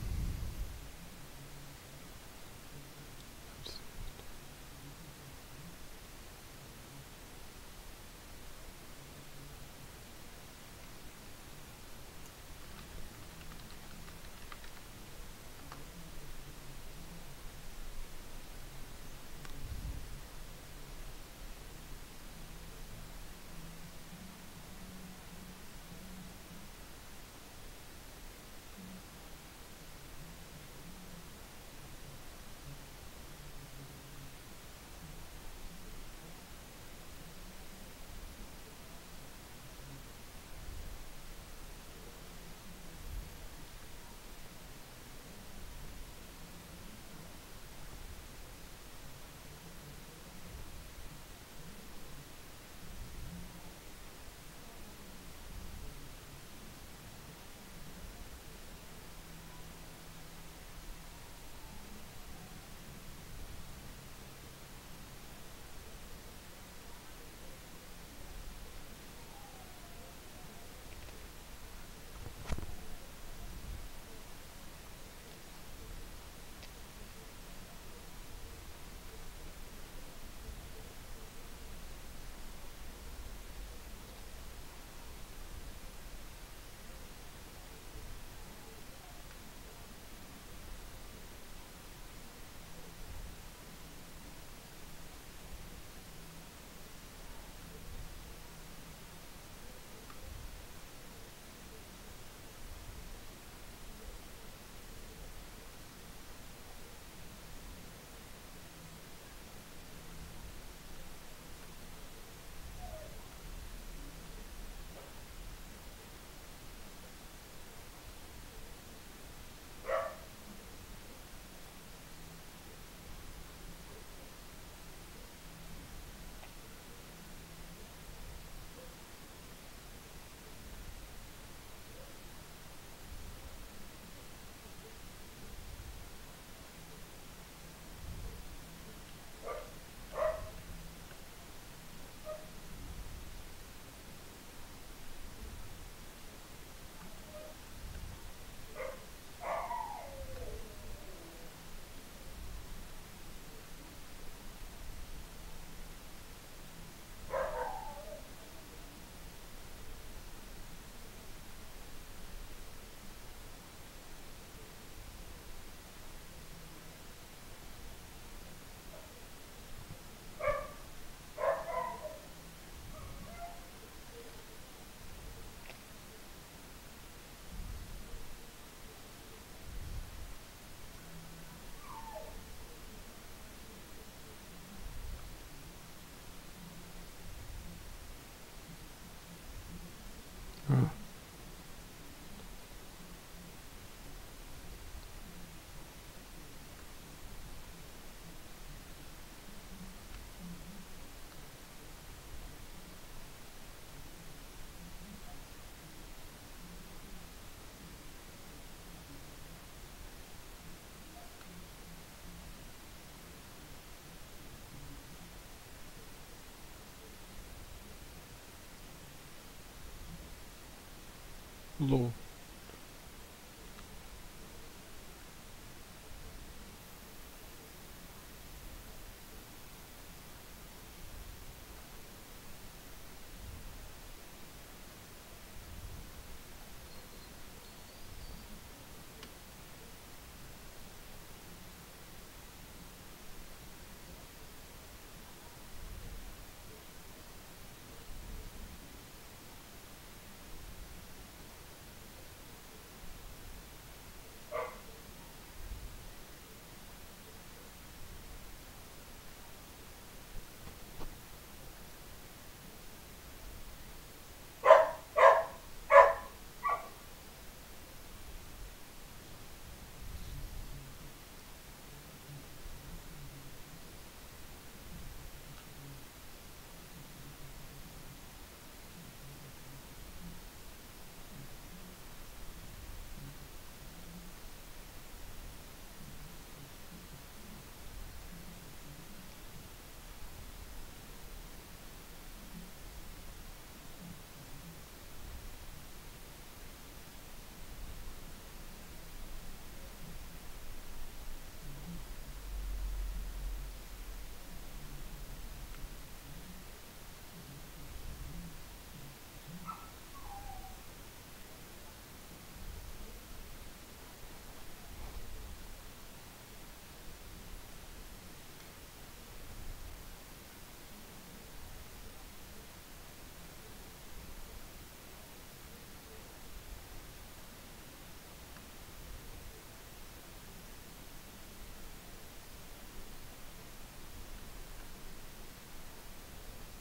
Low.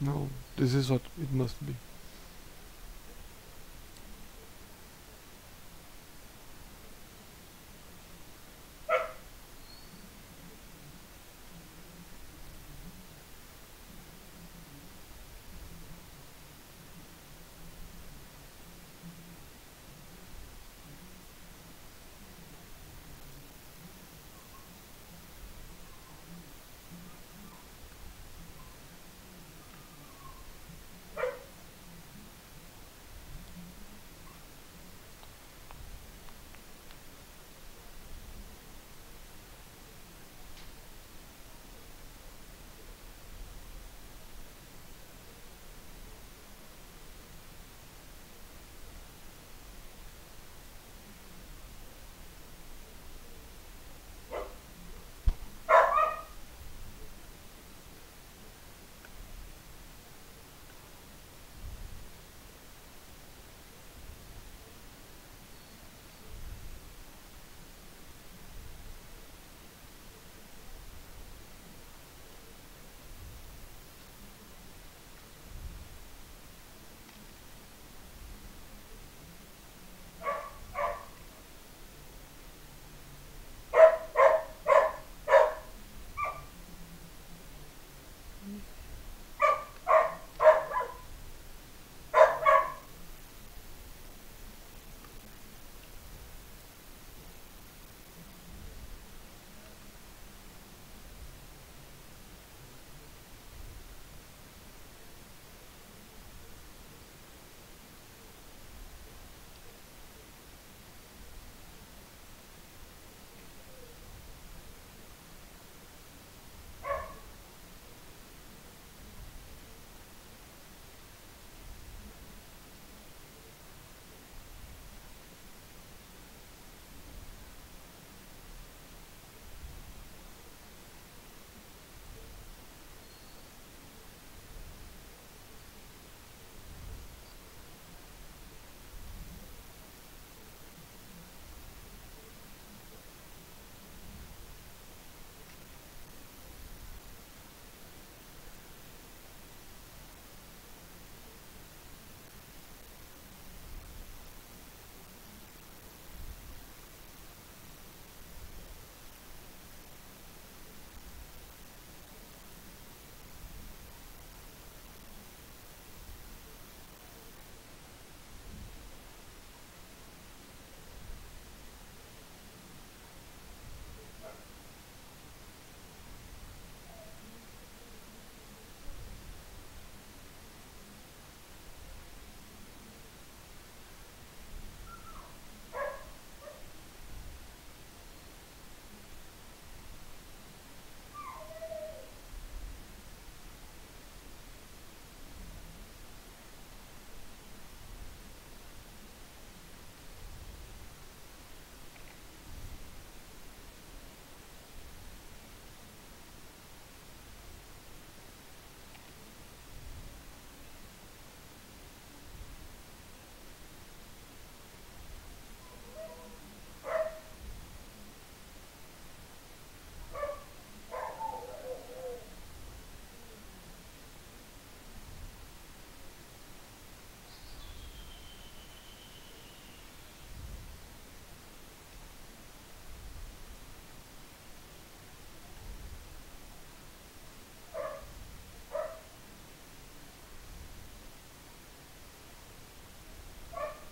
No, this is what it must be.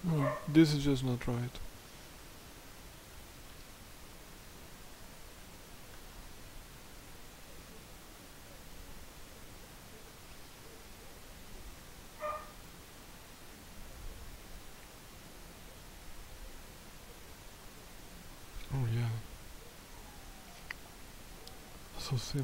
No, this is just not right. Oh yeah. So silly.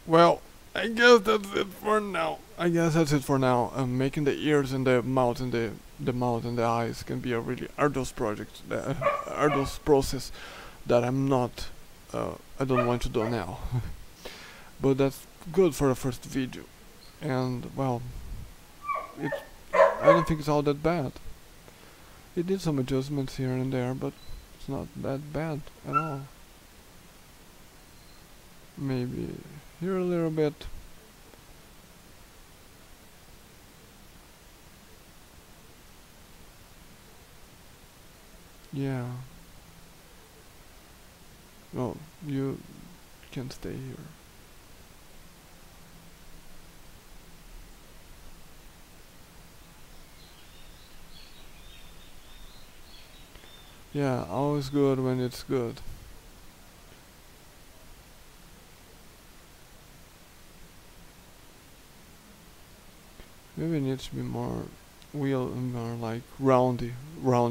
Well, I guess that's it for now. Making the ears and the mouth and the mouth and the eyes can be a really arduous project, arduous process that I don't want to do now. But that's good for the first video, and well, it I don't think it's all that bad. It did some adjustments here and there, but it's not that bad at all. Maybe here a little bit. Yeah. Oh, you can stay here. Yeah, always good when it's good. Maybe it needs to be more more like roundy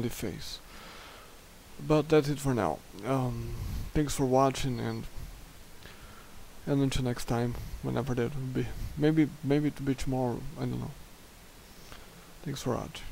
face. But that's it for now. Thanks for watching, and until next time, whenever that will be. Maybe it will be tomorrow. I don't know. Thanks for watching.